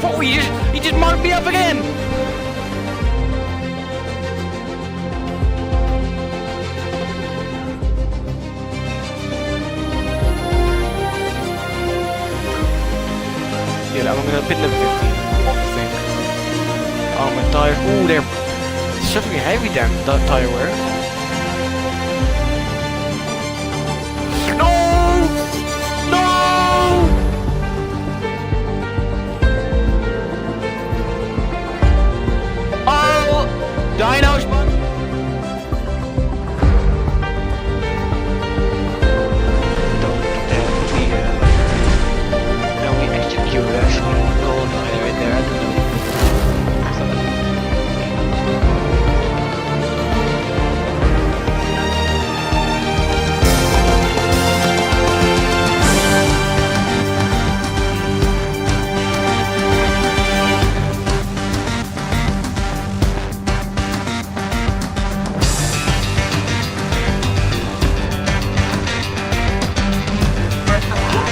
Oh, he just marked me up again! Yeah, I'm gonna pit level 15, I think. Oh, my tires. Ooh, they're suffering heavy damn tire wear. No! No! Oh! Dino spot!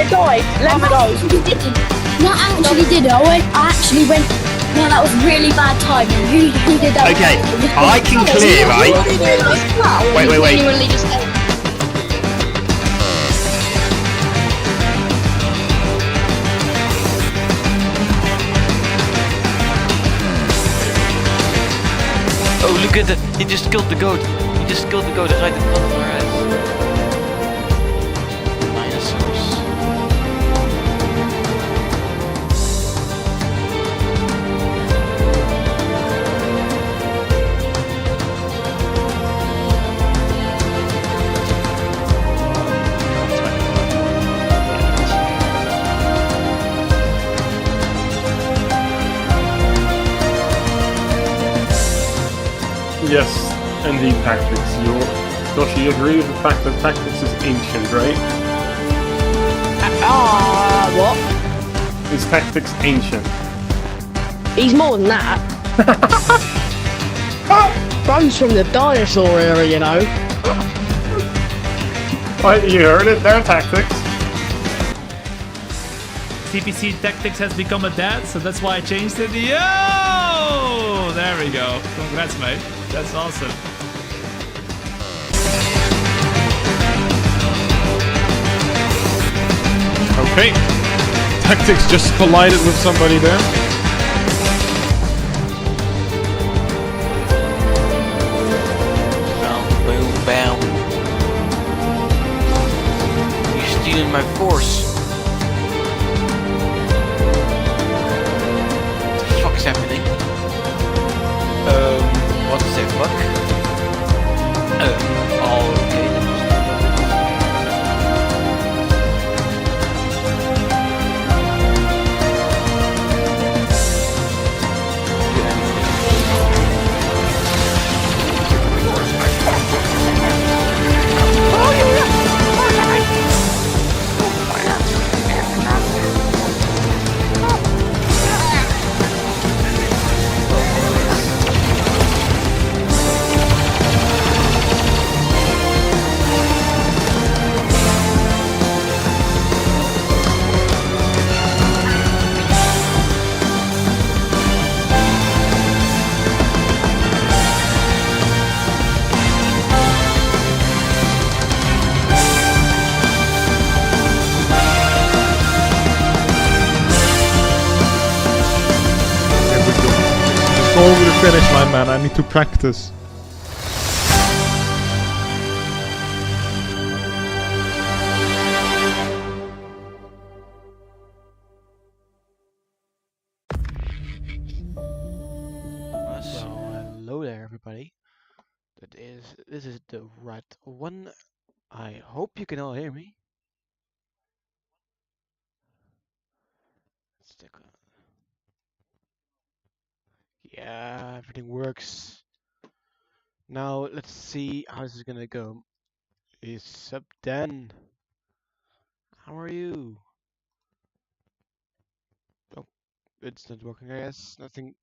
Died. Let's go. No, I actually did it. I actually went. No, that was really bad timing. Who did that? Okay, I can clear, right? Wait. Genuinely just. Oh, look at that! He just killed the goat. He just killed the goat right in front of our eyes. Yes, indeed, Tactics. Yoshi, you agree with the fact that Tactics is ancient, right? What? Is Tactics ancient? He's more than that. Runs from the dinosaur era, you know. What, you heard it there, Tactics? Cpctactics has become a dad, so that's why I changed it. Yo! There we go. Congrats, mate. That's awesome. Okay. Tactics just collided with somebody there. Boom, bam. You're stealing my force. What the fuck is happening? What the fuck? Okay. Over the finish line, man. I need to practice. So, hello there, everybody. This is the right one. I hope you can all hear me. Yeah, everything works. Now let's see how this is gonna go. It's up 10. How are you? Oh, it's not working, I guess. Nothing.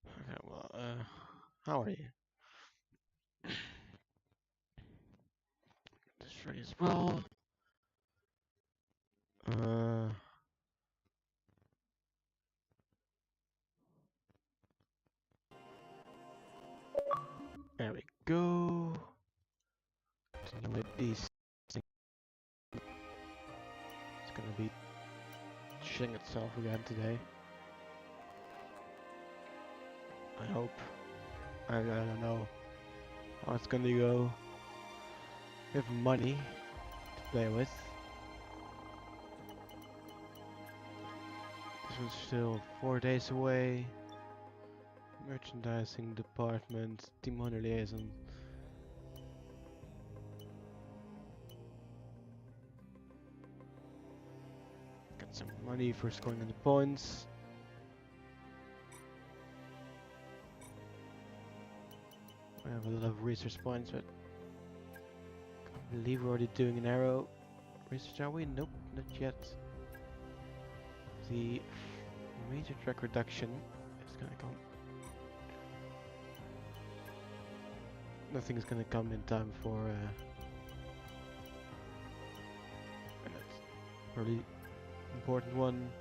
Okay, well, how are you? Just That's ready as well. There we go. Continue with these things. It's gonna be shitting itself again today. I hope. I don't know how it's gonna go. We have money to play with. This one's still 4 days away. Merchandising department, team owner liaison. Got some money for scoring on the points. I have a lot of research points, but I believe we're already doing an arrow research, are we? Nope, not yet. The major track reduction is gonna come. Nothing is gonna come in time for and that's a really important one.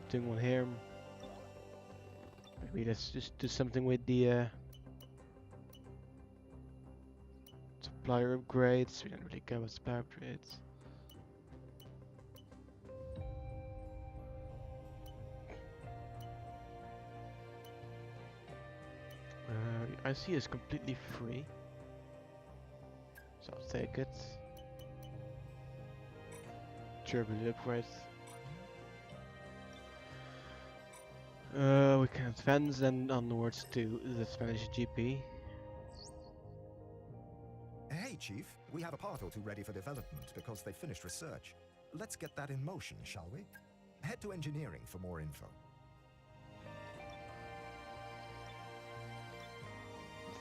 Doing one here. Maybe let's just do something with the supplier upgrades. We don't really care about supplier upgrades. I see it's completely free, so I'll take it. Turbulent upgrade. We can advance then onwards to the Spanish GP. Hey, Chief. We have a part or two ready for development because they finished research. Let's get that in motion, shall we? Head to engineering for more info.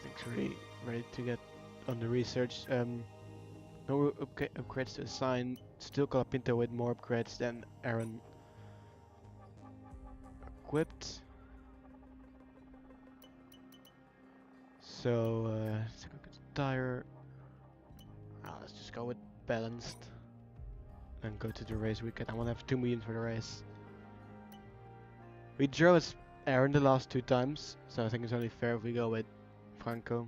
Things really ready to get on the research. No upgrades to assign. Still Colapinto with more upgrades than Aaron equipped. So let's take a look at the tire. Let's just go with balanced and go to the race weekend. I want to have 2 million for the race. We drove as Aaron the last 2 times, so I think it's only fair if we go with Franco.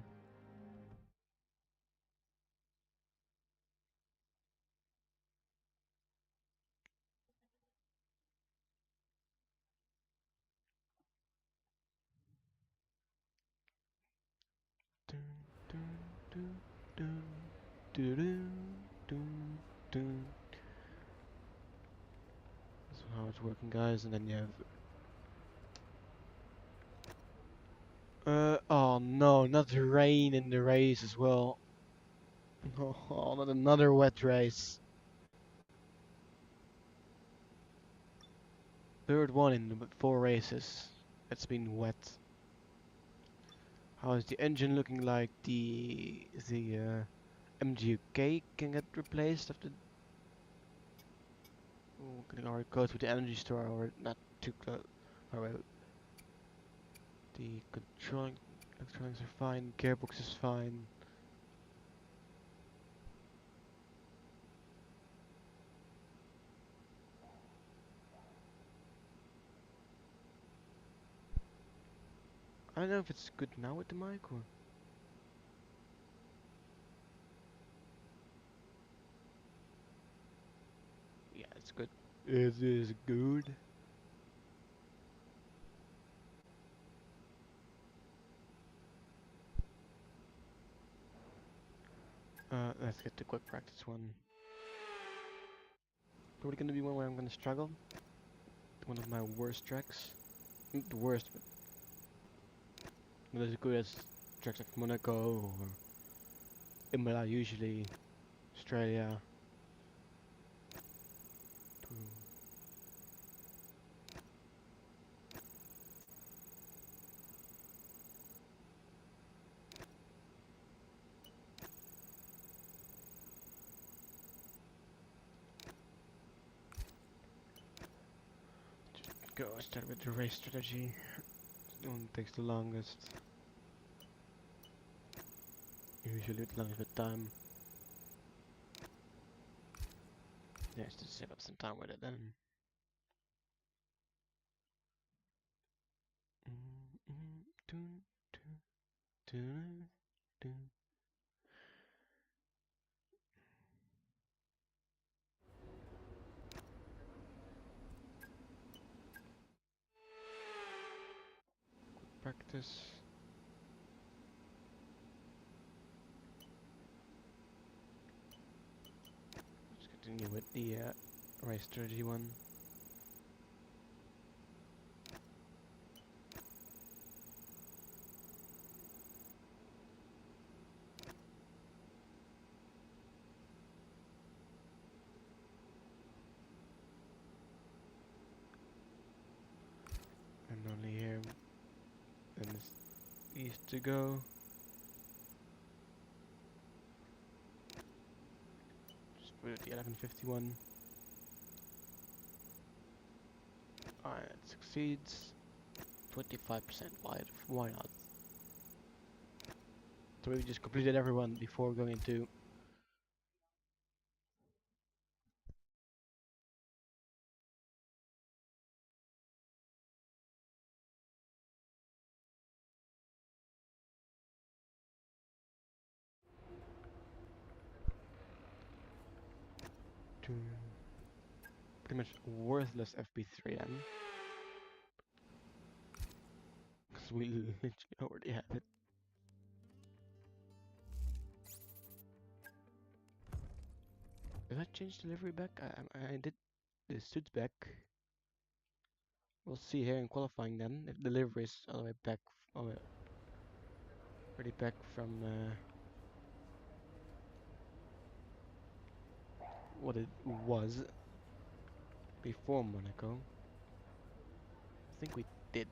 That's how it's working, guys, and then you have oh no, not the rain in the race as well. Oh, not another wet race. Third one in the 4 races. It's been wet. How is the engine looking like? The MGUK can get replaced after. Oh, can already go to the energy store or not too close. The electronics are fine. Gearbox is fine. I don't know if it's good now with the mic or. Yeah, it's good. It is good. Let's get the quick practice one. Probably gonna be one where I'm gonna struggle. One of my worst tracks. Not the worst, but not as good as tracks like Monaco or Imola usually. Australia. Go start with the race strategy. The one that takes the longest. Usually the longest with time. Let's just save up some time with it then. Dun, dun, dun, dun. Practice. Let's continue with the race strategy one. And only here, then this east to go. Just put it at the 1151. Alright, it succeeds. 25% wide. Why not? So we just completed everyone before going into to pretty much worthless FP3 then. Because we literally already have it. Did I change delivery back? I did the suits back. We'll see here in qualifying then if delivery is all the way back, already back from what it was before Monaco. I think we did.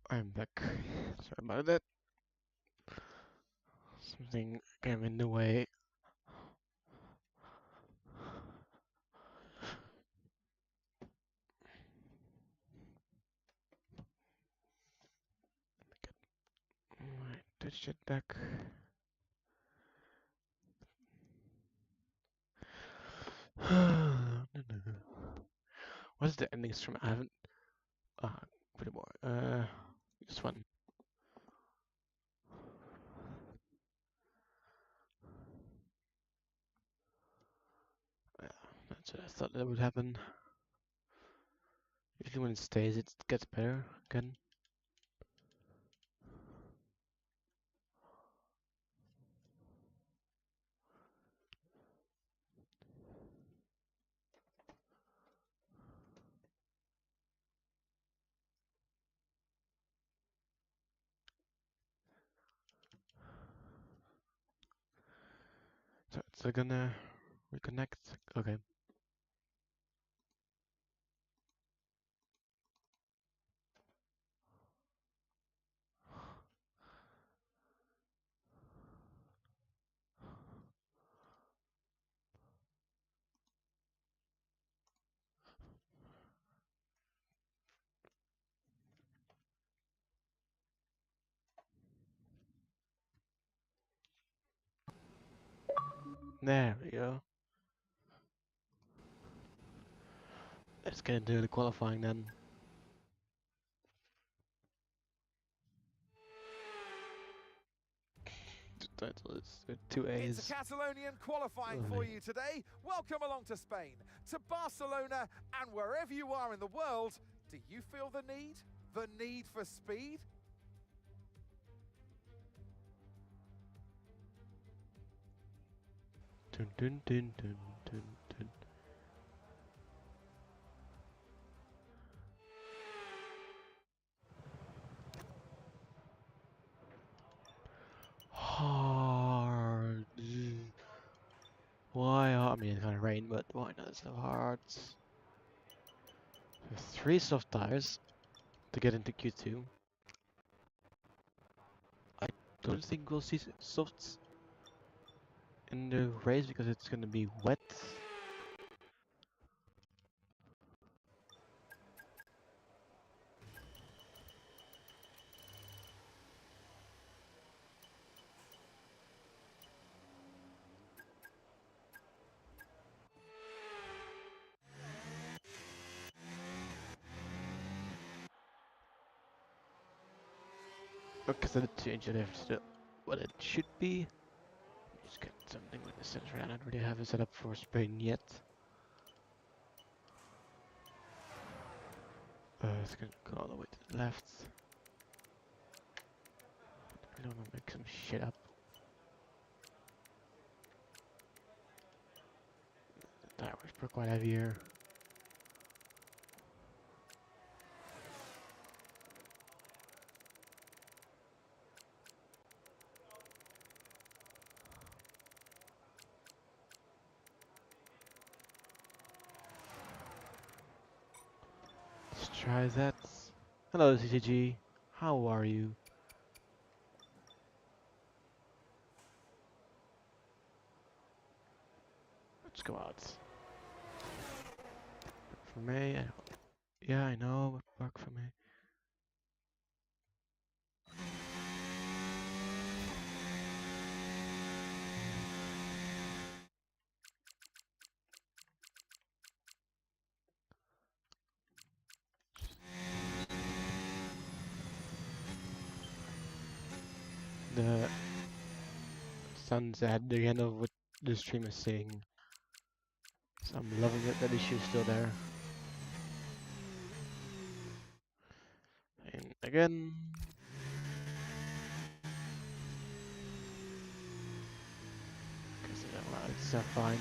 I'm back. Sorry about that. Something came in the way. Right. That shit back. What's the endings from? I haven't. Pretty more. This one. Yeah, that's what I thought that would happen. Usually when it stays, it gets better again. So it's gonna reconnect. Okay. There we go. Let's get into the qualifying then. The title is with 2 A's. It's a Catalonian qualifying for you today. Welcome along to Spain, to Barcelona, and wherever you are in the world. Do you feel the need? The need for speed? Dun dun dun dun dun dun. Hard. Why? I mean, it's gonna rain, but why not? It's so hard. We have 3 soft tires to get into Q2. I don't think we'll see softs in the race because it's gonna be wet. Okay, so the change it to what it should be. Just get something with the sensor. I don't really have it set up for Spain yet. It's gonna go all the way to the left. I don't wanna make some shit up. The tires were quite heavier. Let's try that. Hello CCG, how are you? Let's go out. For me, yeah, I know, but work for me. The sun's at the end of what the stream is saying. So I'm loving it that the issue's still there. And again. Because well, it's fine.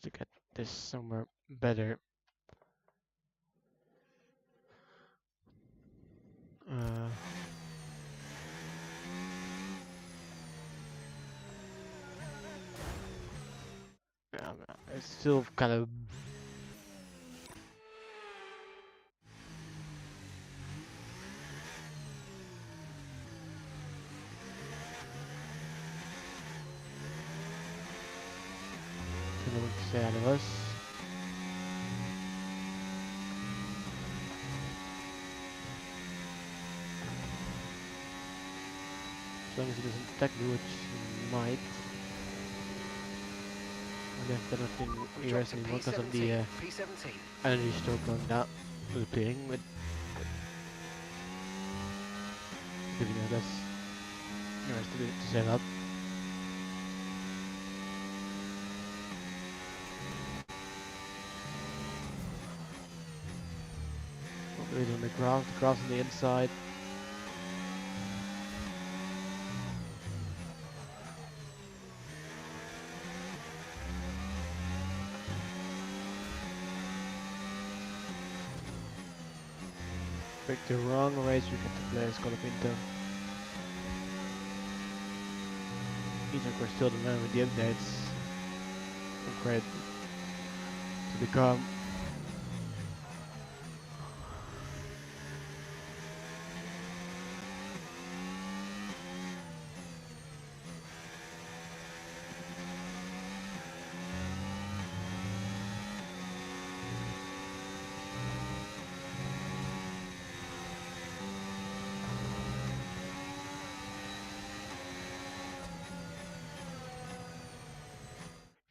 To get this somewhere better. Yeah, it's still kind of. Say out of us. long as he doesn't attack me, which he might. I have benefit We've dropped to anymore because of the P17. P17. energy store going down, repeating with. Giving us less to save up. What we're doing the grass on the inside. Picked the wrong race we get to play as Cpctactics. These are of course still the man with the updates. Great to become.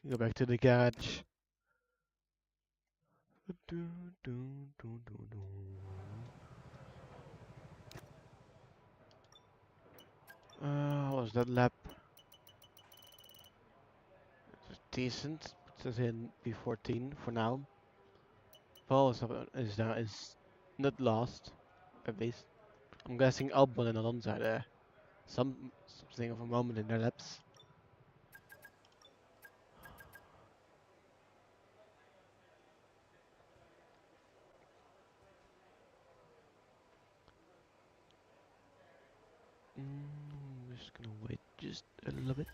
Go back to the garage. What was that lap? It's decent. It says in P14 for now. Paul is not lost, at least. I'm guessing Albon and Alonso are there. Something of a moment in their laps. I'm just gonna wait just a little bit.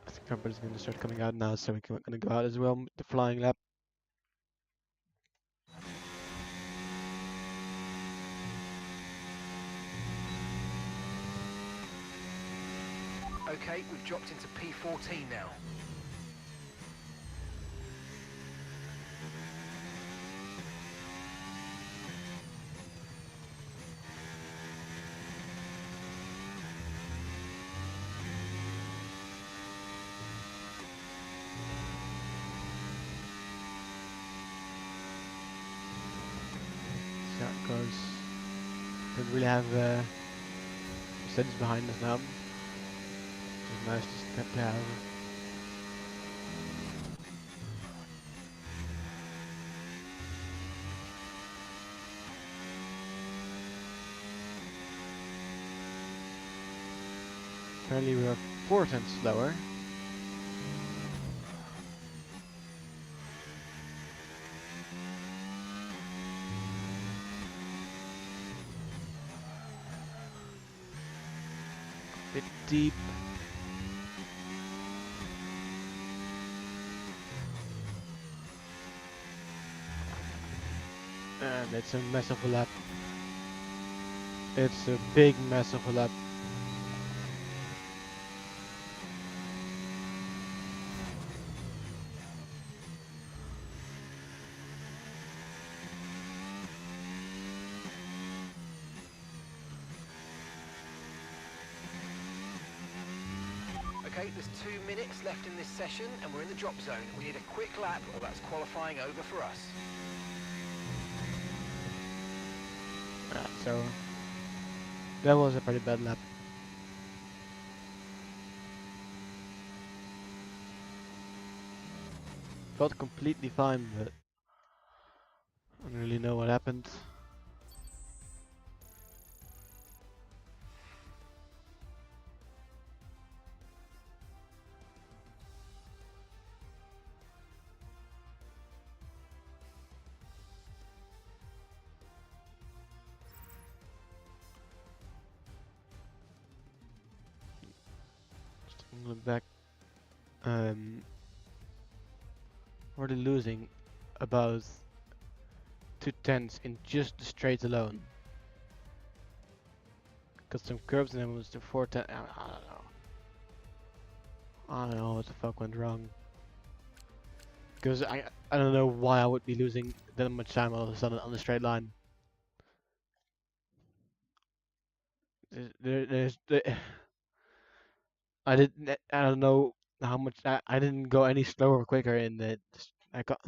I think everybody's gonna start coming out now, so we're gonna go out as well with the flying lap. Okay, we've dropped into P14 now. So it goes. Don't really have Mercedes behind us now. It's nice to have. Apparently we are 4 tenths slower. Bit deep. And it's a mess of a lap. It's a big mess of a lap. Okay, there's 2 minutes left in this session and we're in the drop zone. We need a quick lap or that's qualifying over for us. So that was a pretty bad lap. Felt completely fine, but I don't really know what happened. Look back. Already losing about 2 tenths in just the straight alone. Got some curves and then was to 4 tenths. I don't know. I don't know what the fuck went wrong. Because I don't know why I would be losing that much time all of a sudden on the straight line. I didn't. I don't know how much. I didn't go any slower or quicker in the. I got.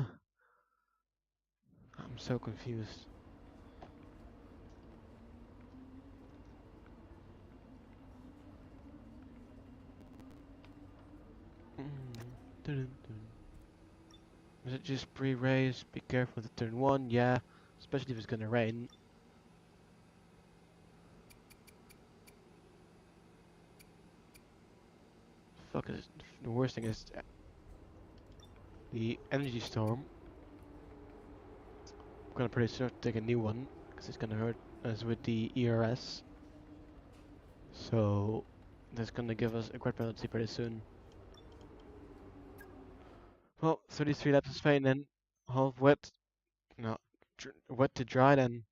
I'm so confused. Is it just pre-race? Be careful with turn 1. Yeah, especially if it's gonna rain. Fuck it. The worst thing is the energy storm. I'm gonna pretty sure take a new one because it's gonna hurt us with the ERS. So that's gonna give us a quite penalty pretty soon. Well, 33 laps is fine then. Half wet. No, wet to dry then.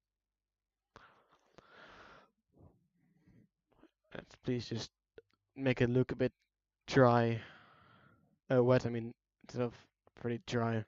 Let's please just make it look a bit dry. Wet, I mean, instead of pretty dry.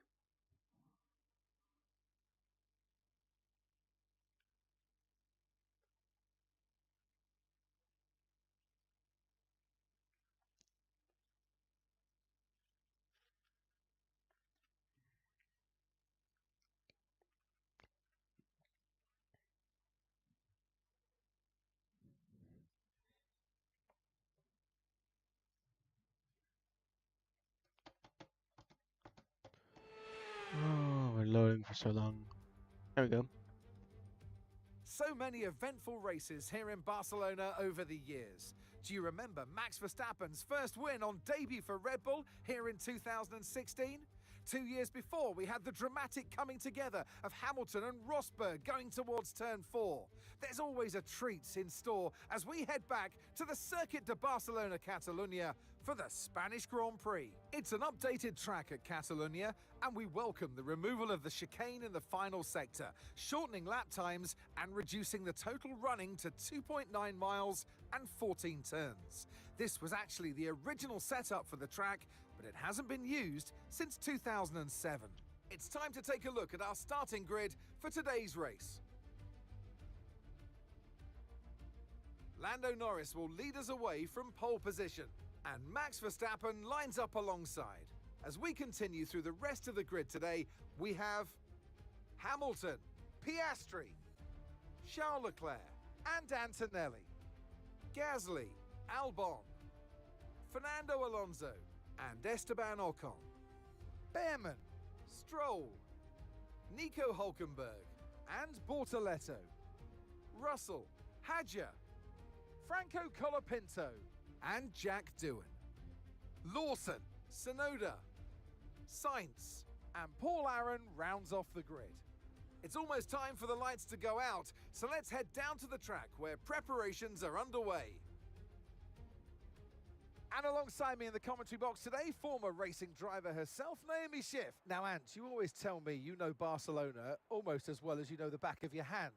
Oh, we're loading for so long. There we go. So many eventful races here in Barcelona over the years. Do you remember Max Verstappen's first win on debut for Red Bull here in 2016? 2 years before, we had the dramatic coming together of Hamilton and Rosberg going towards turn 4. There's always a treat in store as we head back to the Circuit de Barcelona Catalunya for the Spanish Grand Prix. It's an updated track at Catalunya, and we welcome the removal of the chicane in the final sector, shortening lap times and reducing the total running to 2.9 miles and 14 turns. This was actually the original setup for the track, but it hasn't been used since 2007. It's time to take a look at our starting grid for today's race. Lando Norris will lead us away from pole position, and Max Verstappen lines up alongside. As we continue through the rest of the grid today, we have Hamilton, Piastri, Charles Leclerc and Antonelli, Gasly, Albon, Fernando Alonso and Esteban Ocon, Behrman, Stroll, Nico Hülkenberg and Bortoletto, Russell, Hadjar, Franco Colapinto and Jack Doohan, Lawson, Tsunoda, Sainz and Paul Aron rounds off the grid. It's almost time for the lights to go out, so let's head down to the track where preparations are underway. And alongside me in the commentary box today, former racing driver herself, Naomi Schiff. Now, Ant, you always tell me you know Barcelona almost as well as you know the back of your hand.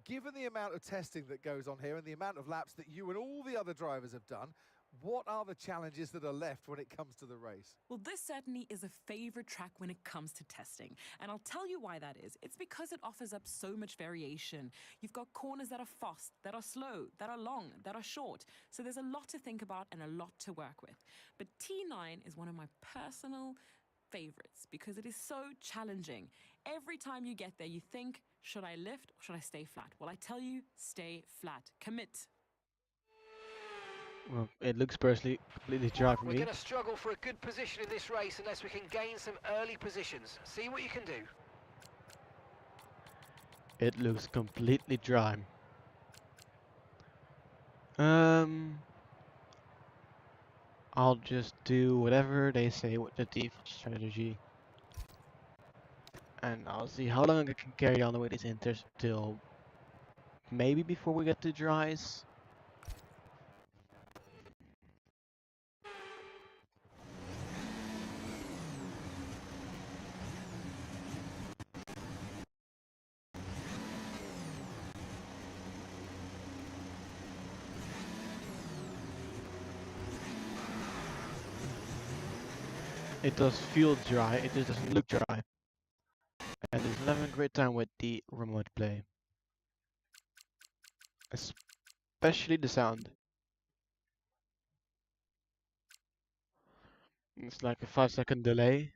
Given the amount of testing that goes on here and the amount of laps that you and all the other drivers have done, what are the challenges that are left when it comes to the race? Well, this certainly is a favorite track when it comes to testing. And I'll tell you why that is. It's because it offers up so much variation. You've got corners that are fast, that are slow, that are long, that are short. So there's a lot to think about and a lot to work with. But T9 is one of my personal favorites because it is so challenging. Every time you get there, you think, should I lift or should I stay flat? Well, I tell you, stay flat. Commit. Well, it looks personally completely dry for We're me. going to struggle for a good position in this race unless we can gain some early positions. See what you can do. It looks completely dry. I'll just do whatever they say with the default strategy. And I'll see how long I can carry on with these inters till maybe before we get to dries. It does feel dry, it just doesn't look dry. And it's having a great time with the remote play. especially the sound. It's like a 5-second delay.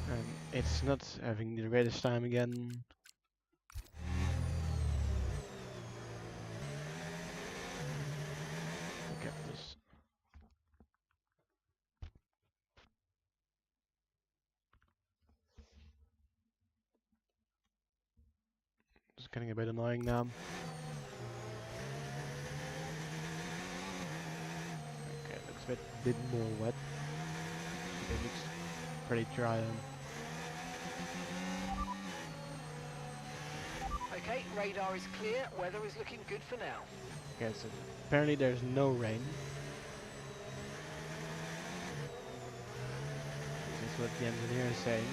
And it's not having the greatest time again. Okay, this. It's getting a bit annoying now. Okay, it looks a bit more wet. It looks pretty dry then. Okay, radar is clear. Weather is looking good for now. Okay, so apparently there's no rain. That's what the engineer is saying.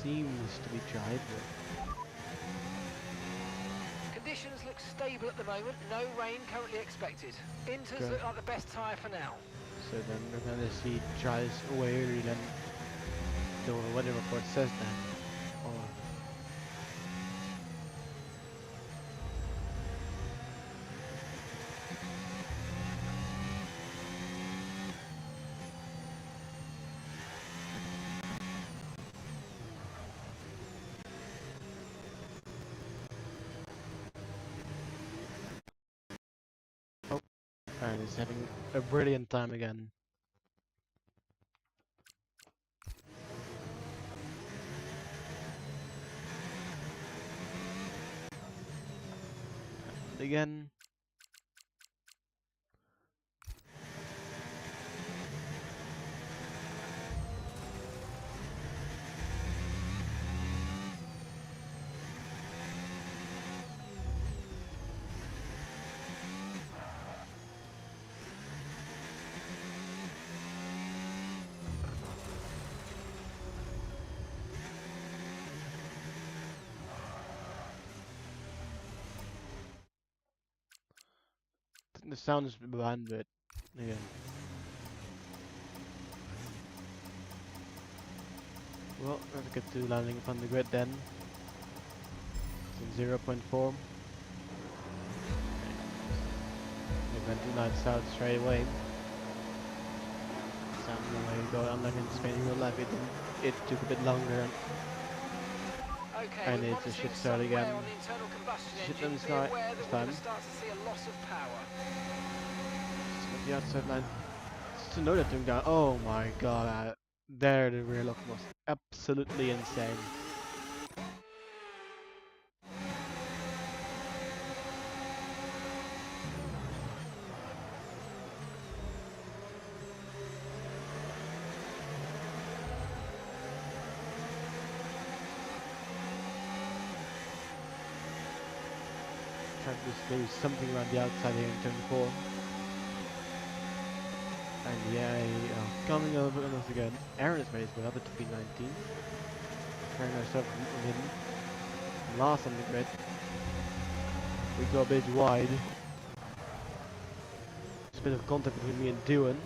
Seems to be dry, but Conditions look stable at the moment. No rain currently expected. Inters Good. look like the best tyre for now. so then we're gonna see dries way earlier than the weather report says then. Or and it's having a brilliant time again. And again. The sound is behind it again. Well, let's get to landing upon the grid then. It's in 0.4. We went to 9 south straight away. Sound the way we go. I'm not going to Spain in real life. It took a bit longer. Okay, And we're it's a monitoring shit start some again. wear on the internal combustion Shit engine. on the Be start aware that this we're going time. to start to see a loss of power. Just the outside line. Just to know that thing down. Oh my god. There the rear lock was absolutely insane. Trying to do something around the outside here in turn 4. And yeah, coming over once again. Aaron is made his way up at P19. Carrying ourselves in last on the grid. We go a bit wide. There's a bit of contact between me and Duan.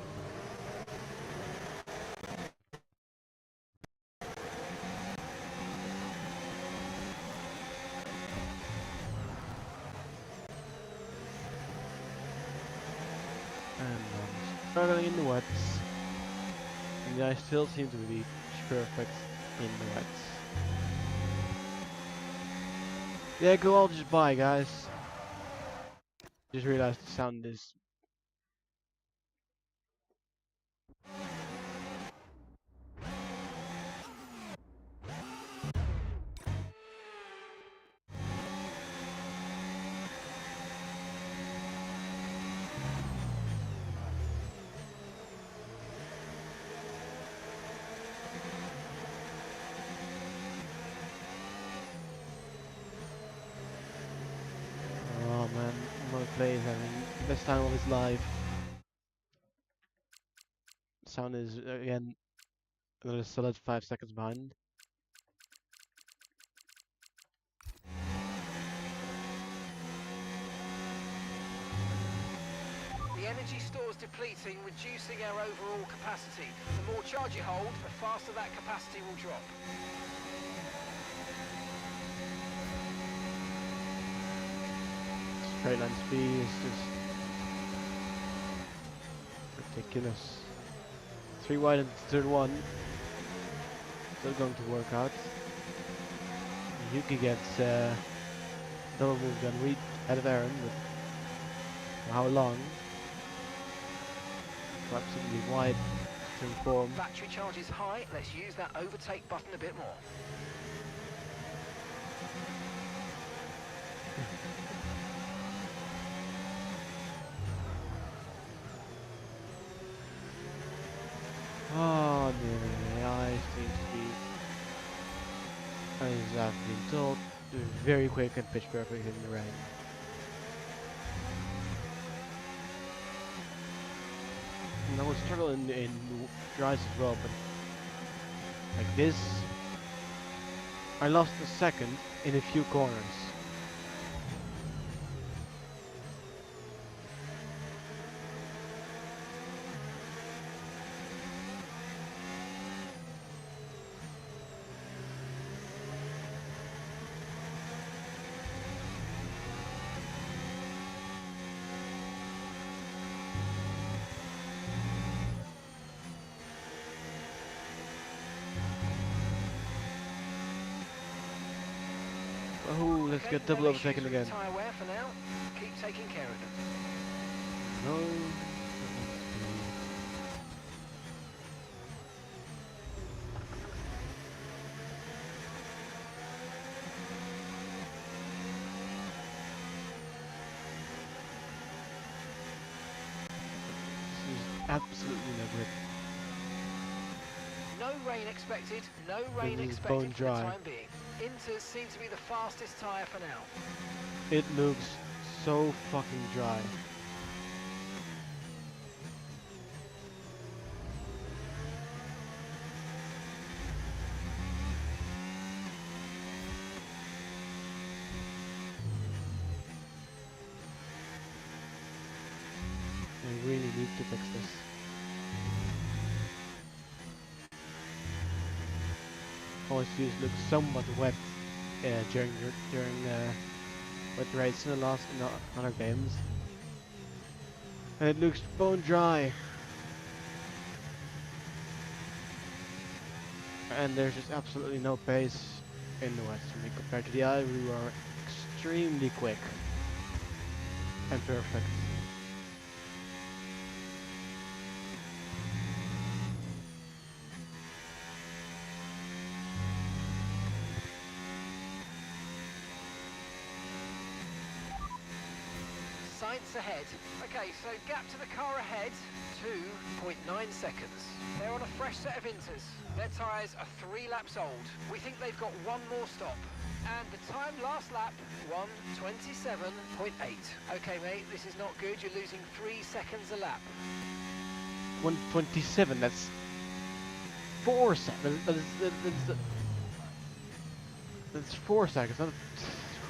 And I'm struggling in the wets. And I still seem to be perfect in the wets. Yeah, go all just by, guys. Just realized the sound is play is having the best time of his life. Sound is again another solid 5 seconds behind. The energy store's depleting, reducing our overall capacity. The more charge you hold, the faster that capacity will drop. Straight line speed is just ridiculous. 3 wide and third one. Still going to work out. Yuki gets double move gun read ahead of Aaron, but for how long? Absolutely wide to inform. Battery charge is high. Let's use that overtake button a bit more. Oh, the AI seems to be, as I've been told, very quick and pitch perfect in the rain. And I would struggle in dries as well, but like this, I lost a second in a few corners. Oh, let's get double overtaken again. Tire wear for now. Keep taking care of them. No. This is absolutely no grip. No rain expected. No rain This is expected bone for the dry. time being. Inters seem to be the fastest tyre for now. It looks so fucking dry. I really need to fix this. Always feels looks somewhat wet during wet race in the last other games, and it looks bone dry. And there's just absolutely no pace in the West for me compared to the eye, who are extremely quick and perfect. Sights ahead. Okay, so gap to the car ahead, 2.9 seconds. They're on a fresh set of inters. Their tyres are 3 laps old. We think they've got one more stop. And the time last lap, 1:27.8. Okay, mate, this is not good. You're losing 3 seconds a lap. 1:27. That's 4 seconds. That's 4 seconds, not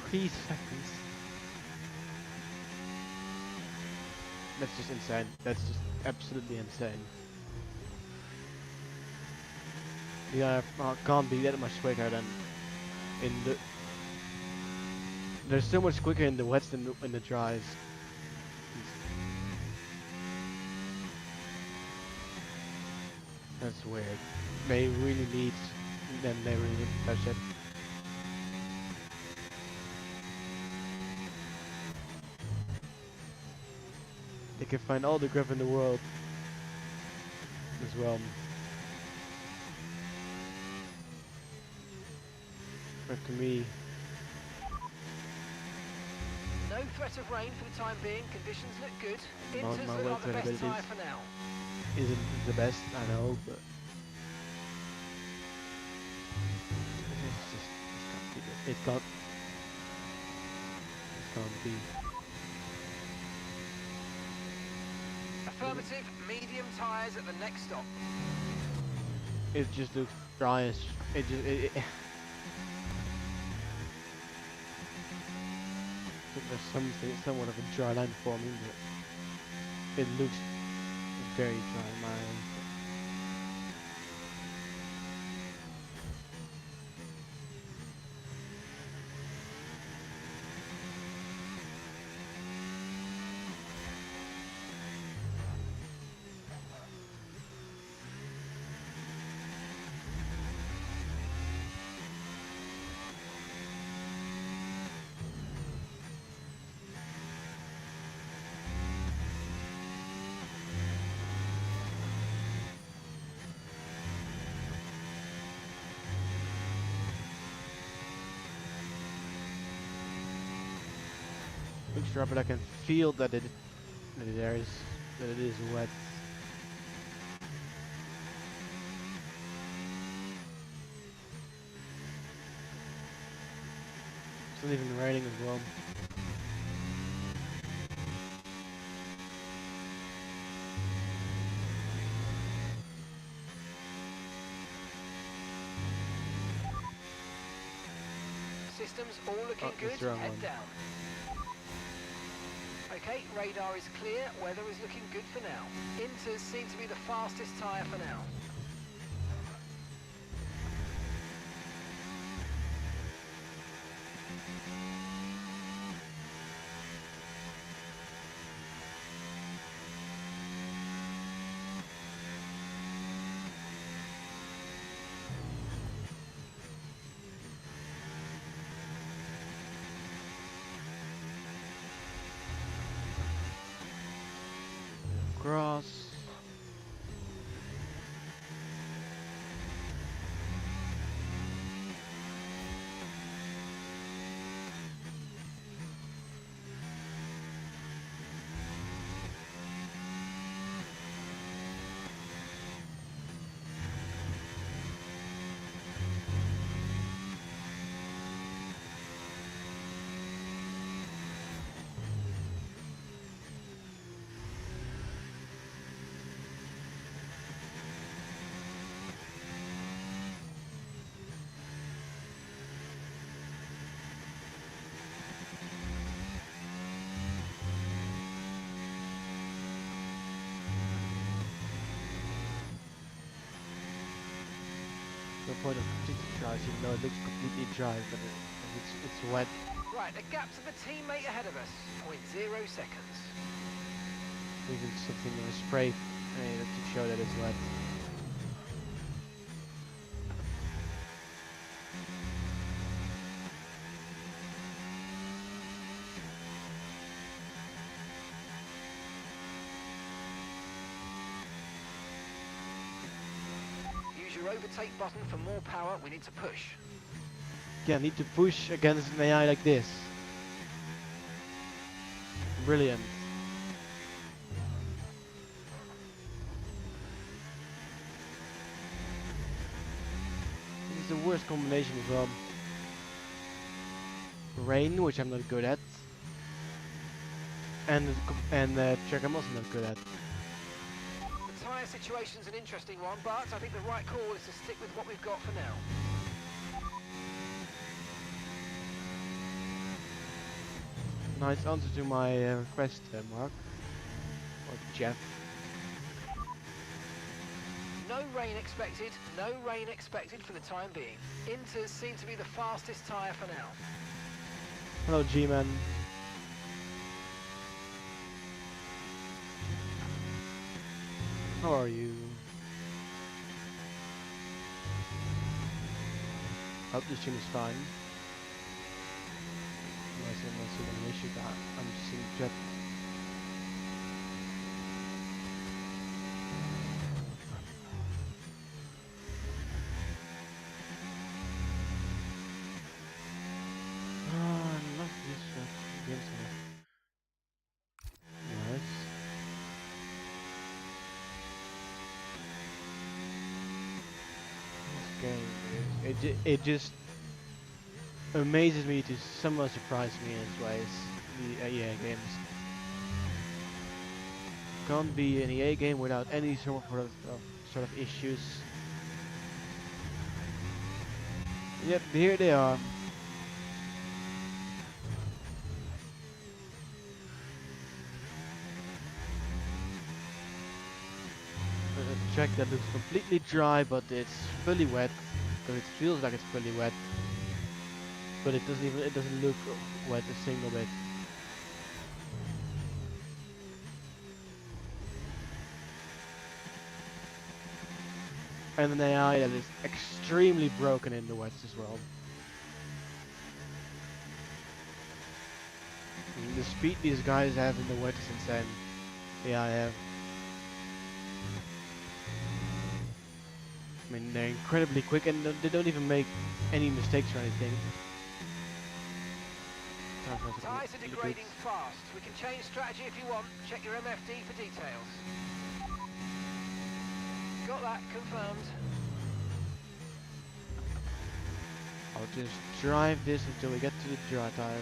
3 seconds. That's just insane. That's just absolutely insane. Yeah, can't be that much quicker than in the. They're so much quicker in the wets than in the dries. That's weird. They really need. Then they really need to touch it. They can find all the grip in the world as well. But to me, No threat of rain for the time being. Conditions look good. Inters my look like the website best tyre abilities for now. isn't the best, I know, but it's just, it can't be. Affirmative, medium tyres at the next stop. It just looks dry as it just there's something somewhat of a dry line forming, but it looks very dry in my eyes. Looks dry, but I can feel that it is wet. It's not even raining as well. Systems all looking Oh, good. that's the wrong Head one. down. Okay, radar is clear. Weather is looking good for now. Inters seem to be the fastest tyre for now. Cross. The point of completely dry, even though it looks completely dry, but it's wet. Right, a gap to the teammate ahead of us. 0.0 seconds. Even something in a spray to show that it's wet. Use your overtake button for more power. We need to push. Yeah, I need to push against an AI like this. Brilliant. This is the worst combination of rain, which I'm not good at, and track I'm also not good at. The tyre situation's an interesting one, but I think the right call is to stick with what we've got for now. Nice answer to my request, Mark. Or Jeff. No rain expected. No rain expected for the time being. Inters seem to be the fastest tyre for now. Hello, G-Man. How are you? Hope the stream is fine. Unless an issue that I'm just seeing jet. I love this game so much. Nice. This game, it just amazes me to somewhat surprise me in its ways. The EA games, can't be an EA game without any sort of issues. Yep, here they are. A track that looks completely dry, but it's fully wet. So it feels like it's fully wet, but it doesn't look wet a single bit. And an AI that is extremely broken in the wets as well. I mean, the speed these guys have in the wet is insane. Yeah, I have. I mean, they're incredibly quick and they don't even make any mistakes or anything. Tyres are degrading fast. We can change strategy if you want. Check your MFD for details. Got that confirmed. I'll just drive this until we get to the dry tires.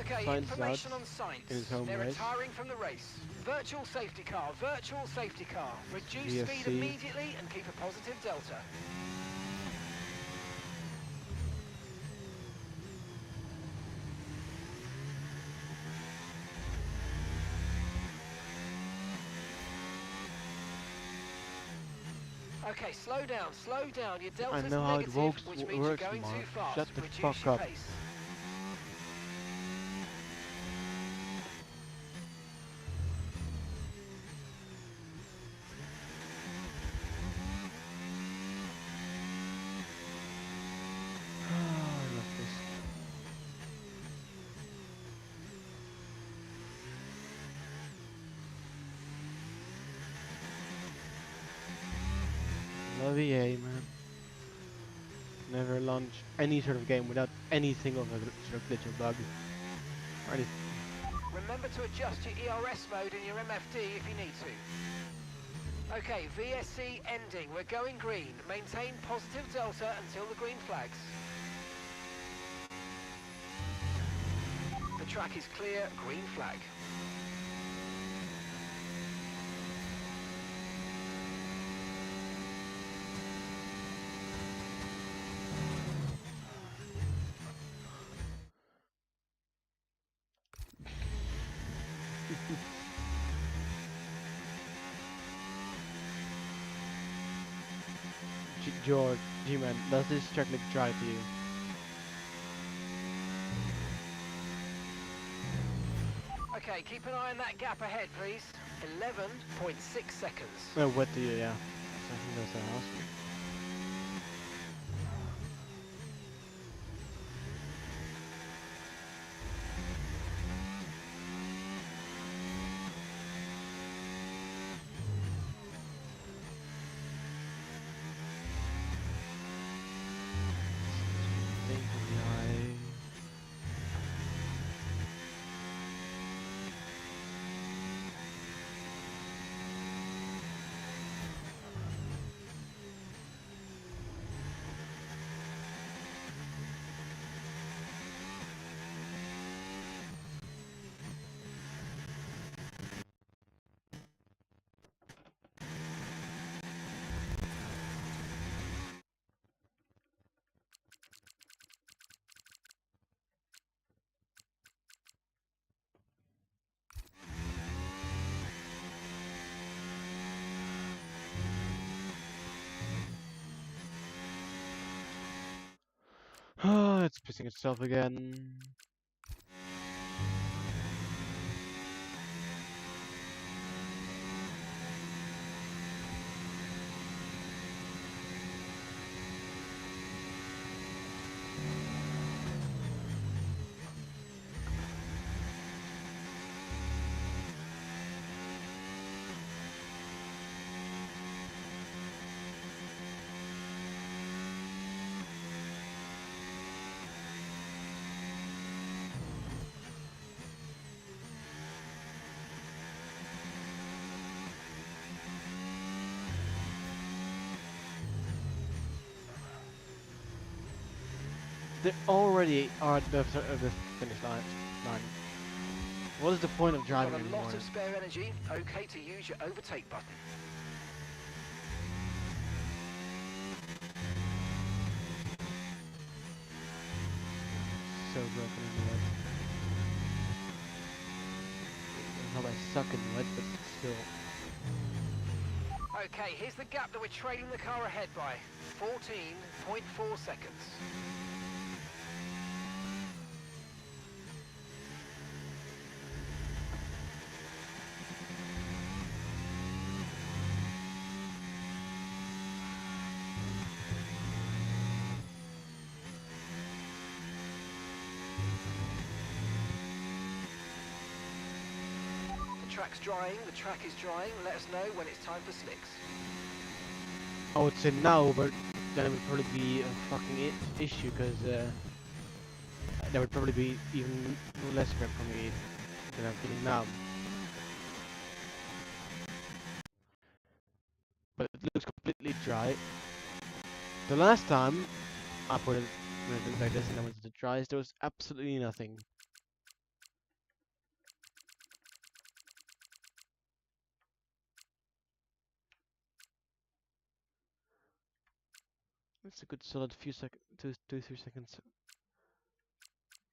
Okay, information on site. They're race. retiring from the race. Virtual safety car, virtual safety car. Reduce VSC. speed immediately and keep a positive delta. Okay, slow down. Your delta's I know how negative, it works, which means you're going too fast. Shut the Reduce fuck your up. pace. I love this. Love EA, man. Never launch any sort of game without anything of a sort of glitch or bug or anything. Remember to adjust your ERS mode in your MFD if you need to. Okay, VSC ending. We're going green. Maintain positive delta until the green flags. The track is clear, green flag. George, G-Man, does this track look dry to you? Okay, keep an eye on that gap ahead, please. 11.6 seconds. Oh, what do you, yeah. I think that's what I asked you. Oh, it's pissing itself again. They already are at the finish line. What is the point of You've driving got a anymore? lot of spare energy. Okay to use your overtake button. So broken in the wet. Not I suck in the wet, but still. Okay, here's the gap that we're trailing the car ahead by. 14.4 seconds. The track's drying, the track is drying. Let us know when it's time for slicks. I would say now, but then it would probably be a fucking issue, because there would probably be even less grip for me than I'm feeling now. But it looks completely dry. The last time I put it like this and I went to the dries, there was absolutely nothing. It's a good solid few seconds, 2-3 seconds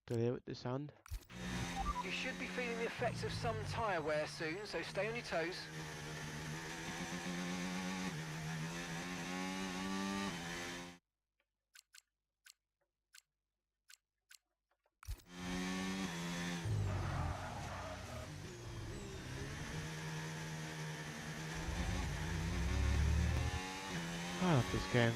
to hear with the sound. You should be feeling the effects of some tyre wear soon, so stay on your toes. I love this game.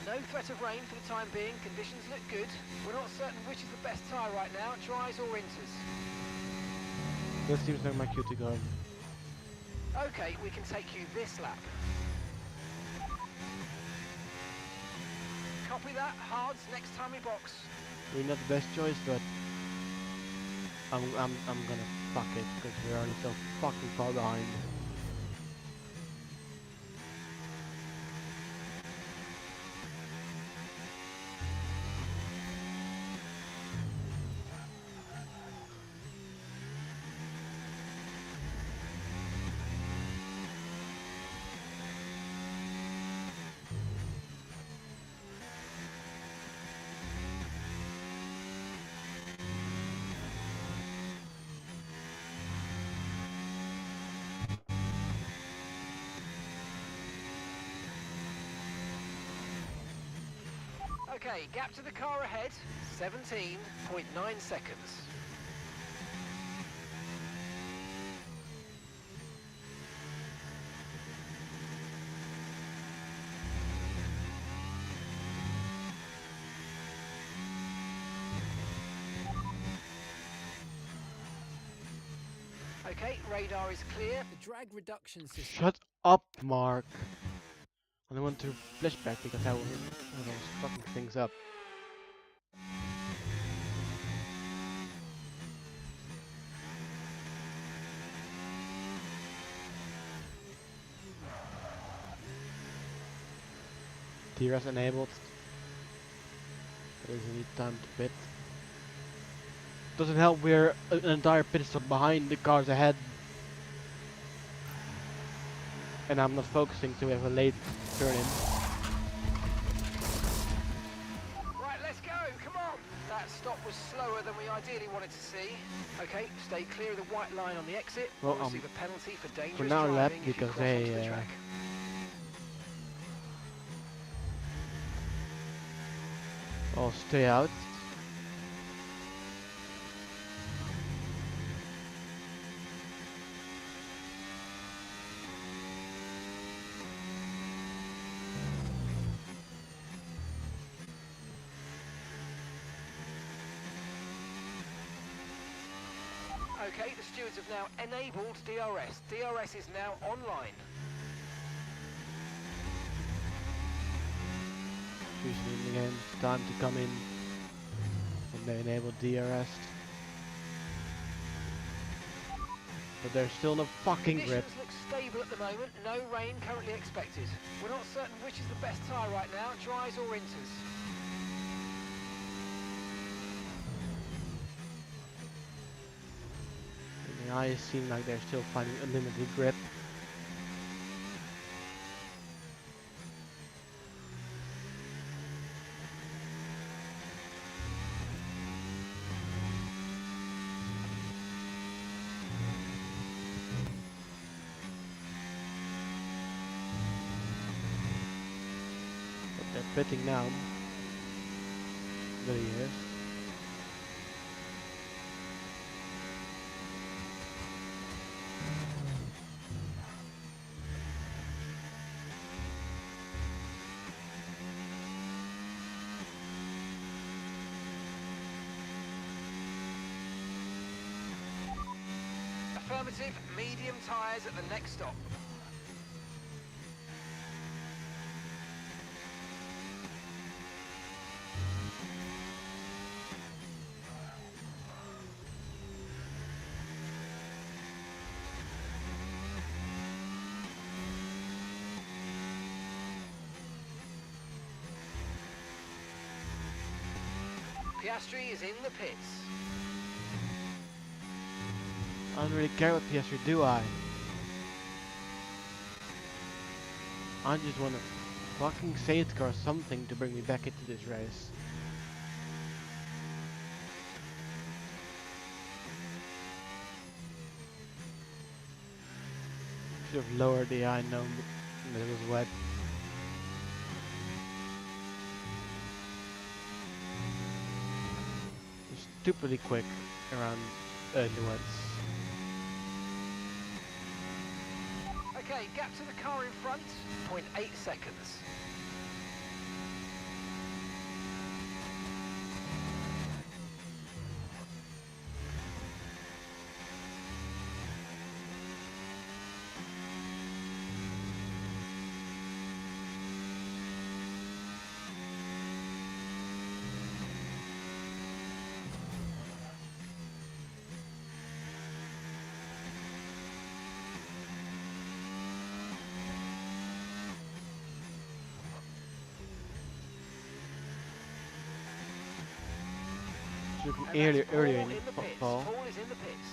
No threat of rain for the time being. Conditions look good. We're not certain which is the best tyre right now, dries or inters. That seems like my cue to go. Okay, we can take you this lap. Copy that. Hards next time we box. We're not the best choice, but I'm gonna fuck it because we're already so fucking far behind. Okay, gap to the car ahead, 17.9 seconds. Okay, radar is clear. The drag reduction system. Shut up, Mark. I don't want to flashback because I will those fucking things up. TRS enabled. There's any time to pit. Doesn't help we're an entire pit stop behind the cars ahead. And I'm not focusing so we have a late turn in. Right, let's go, come on! That stop was slower than we ideally wanted to see. Okay, stay clear of the white line on the exit. Well, We'll receive a penalty for dangerous we're now driving left if you because cross onto the track. I'll stay out. Okay, the stewards have now enabled DRS. DRS is now online. Usually in the game, it's time to come in when they enable DRS. But there's still no fucking grip. Conditions look stable at the moment. No rain currently expected. We're not certain which is the best tyre right now, dries or inters. The eyes seem like they're still finding unlimited grip. But they're pitting now. There he is. Affirmative, medium tyres at the next stop. Piastri is in the pits. I don't really care what Piastri do I? I just want a fucking safety car or something to bring me back into this race. Should have lowered the eye, known that it was wet. Stupidly quick around the wets. Okay, gap to the car in front, 0.8 seconds. Earlier in the fall. Paul is in the pits.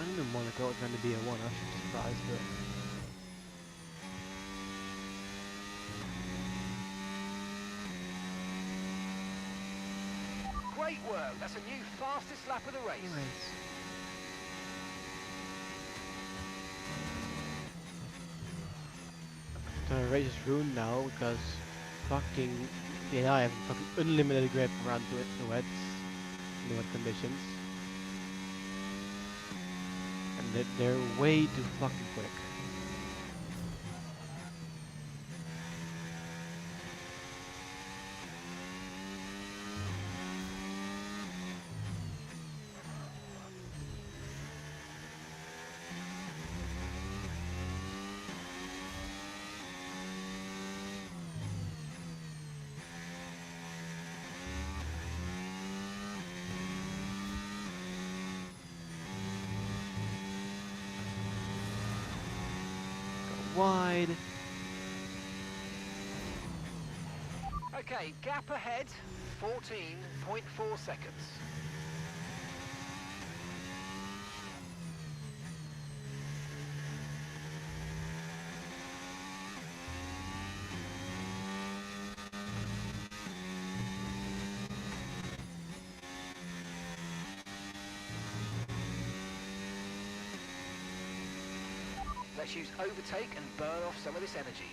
I knew Monaco was going to be a one, I was surprised, but Great work, that's a new fastest lap of the race. the race is ruined now because fucking I have fucking unlimited grip around the wet conditions. And they're way too fucking quick. Wide. Okay, gap ahead, 14.4 seconds. Let's use overtake and burn off some of this energy.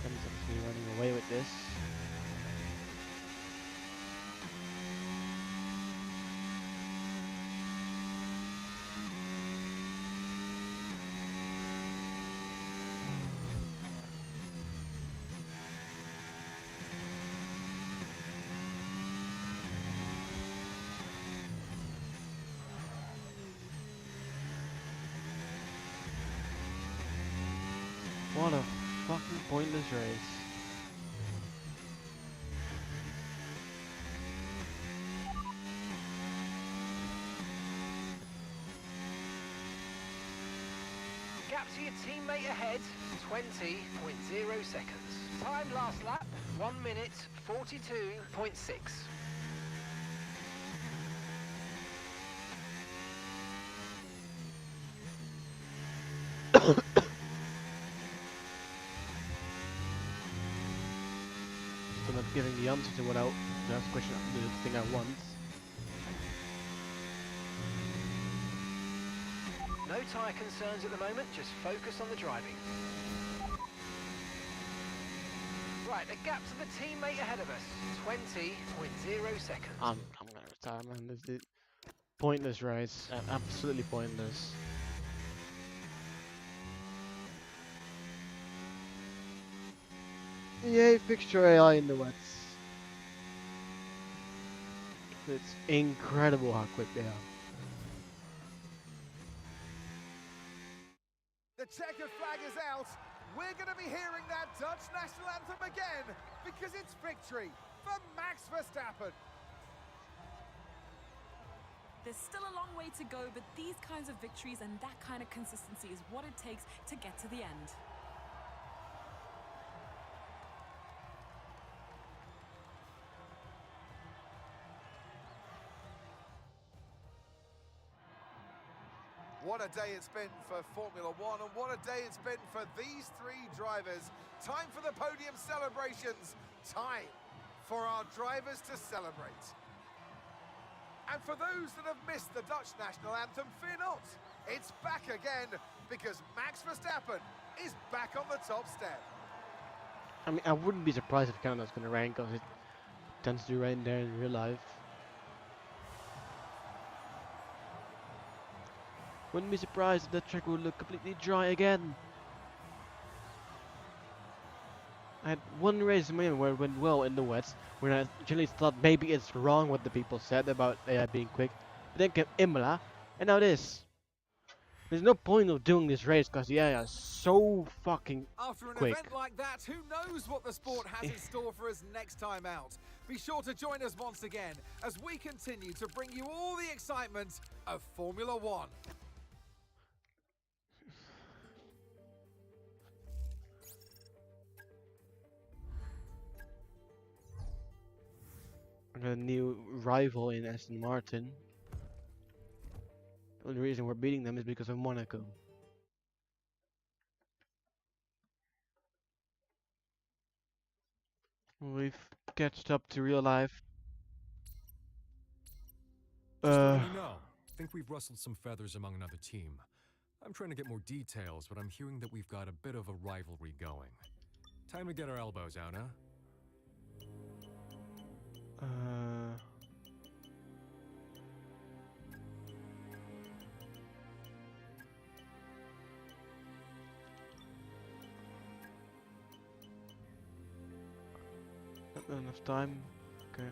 Comes up to me running away with this. What a fucking pointless race. Gap to your teammate ahead, 20.0 seconds. Time last lap, 1 minute, 42.6. Still not giving the answer to what I the question, the thing I want. No tyre concerns at the moment, just focus on the driving. Right, a gap to the teammate ahead of us, 20.0 seconds. I'm gonna retire, man. This is pointless race. Absolutely pointless. Yay, fixture AI in the wets. It's incredible how quick they are. The checkered flag is out. We're going to be hearing that Dutch national anthem again because it's victory for Max Verstappen. There's still a long way to go, but these kinds of victories and that kind of consistency is what it takes to get to the end. What a day it's been for Formula One, and what a day it's been for these three drivers. Time for the podium celebrations. Time for our drivers to celebrate. And for those that have missed the Dutch national anthem, fear not. It's back again because Max Verstappen is back on the top step. I mean, I wouldn't be surprised if Canada's gonna rain because it tends to rain there in real life. Wouldn't be surprised if the track would look completely dry again. I had one race in Miami where it went well in the wets, when I actually thought maybe it's wrong what the people said about AI being quick. But then came Imola, and now this. There's no point of doing this race because the AI is so fucking After an quick. event like that, who knows what the sport has in store for us next time out? Be sure to join us once again as we continue to bring you all the excitement of Formula One. The new rival in Aston Martin. The only reason we're beating them is because of Monaco. We've catched up to real life. Just letting you know. Think we've rustled some feathers among another team. I'm trying to get more details, but I'm hearing that we've got a bit of a rivalry going. Time to get our elbows out, huh? Not enough time. Okay.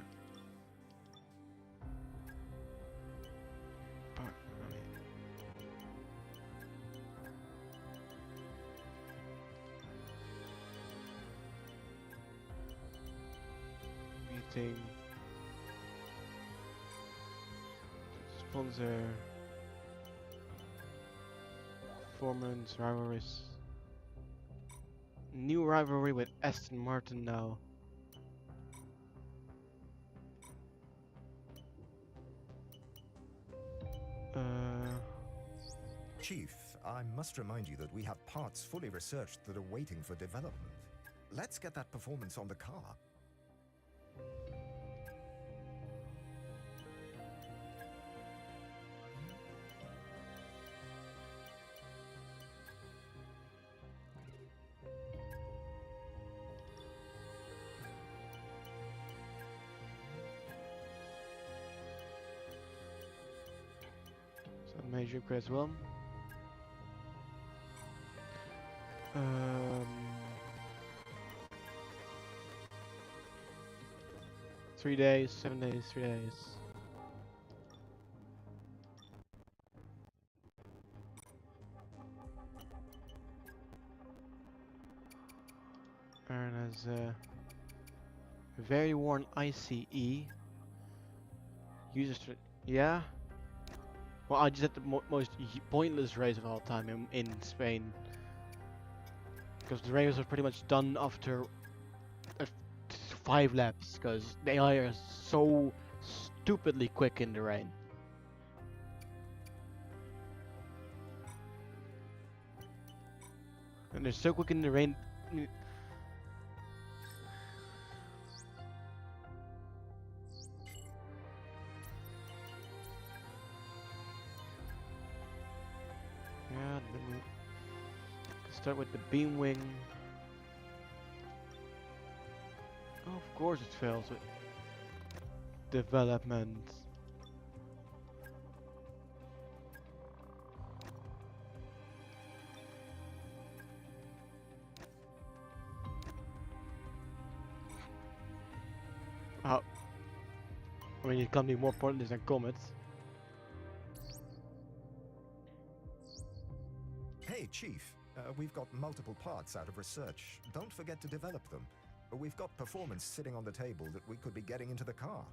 Meeting. Sponsor. performance, rivalries. New rivalry with Aston Martin now. Chief, I must remind you that we have parts fully researched that are waiting for development. Let's get that performance on the car. So major upgrade as well. 3 days, 7 days, 3 days. Aaron has a very worn ICE. Users, yeah. Well, I just had the most pointless race of all time in Spain. Because the race was pretty much done after 5 laps, because the AI are so stupidly quick in the rain. And they're so quick in the rain. Yeah, then we start with the beam wing. Oh, of course it fails with development. Oh. I mean, it can be more pointless than comets. Hey, Chief. We've got multiple parts out of research. Don't forget to develop them. We've got performance sitting on the table that we could be getting into the car.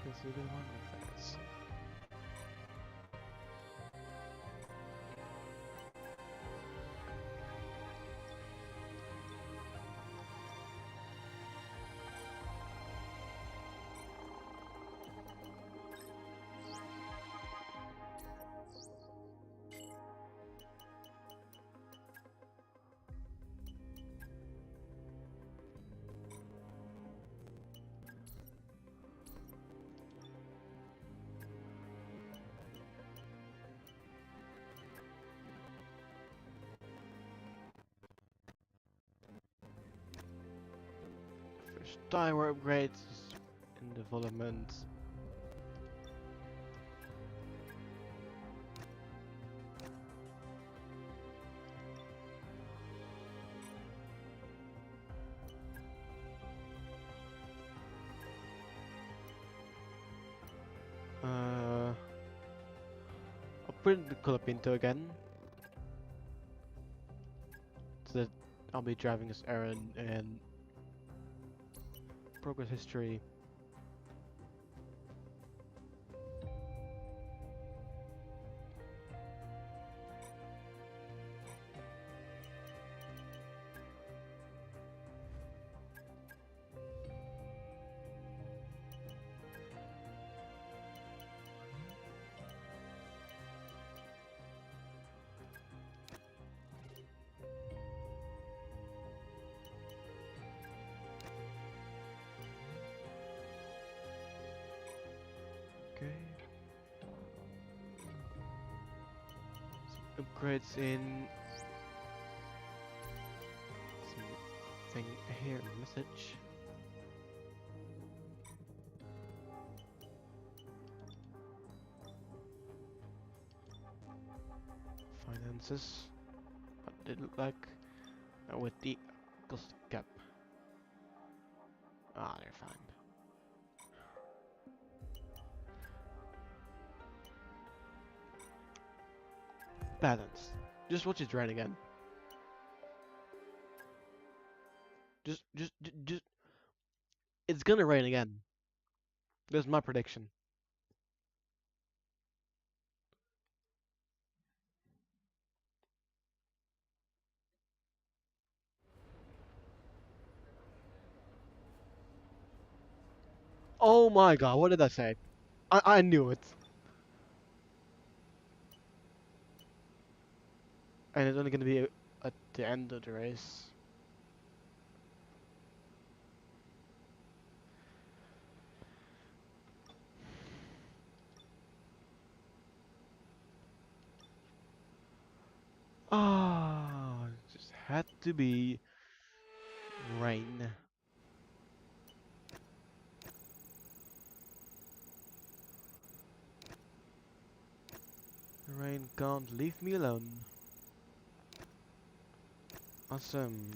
Consider one affairs. First tire upgrades in development. I'll put in the color Pinto again. So that I'll be driving as Aaron and progress history. Okay. Some upgrades in something here, message. Finances. What did it look like? With the cost cap. Ah, they're fine. Balance. Just watch it rain again. Just. It's gonna rain again. That's my prediction. Oh my god, what did I say? I knew it. And it's only gonna be at the end of the race. Ah, it just had to be rain. The rain can't leave me alone. Awesome.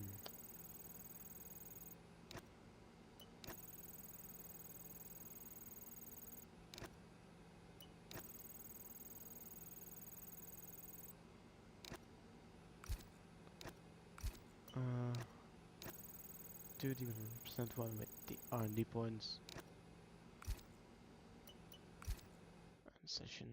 Do the 100% one with the R&D points. And session.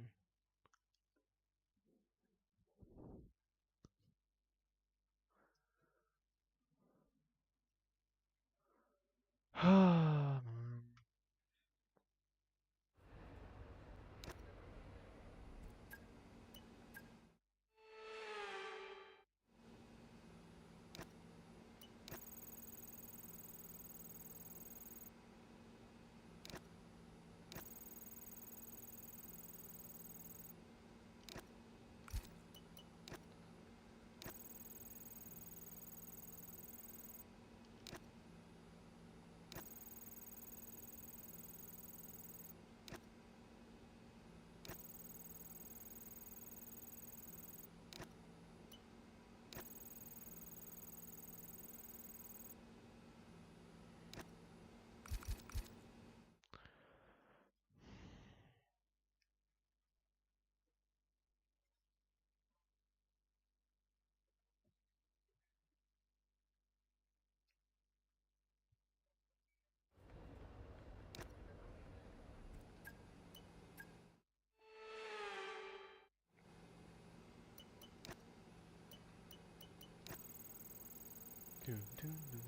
Dun, dun, dun,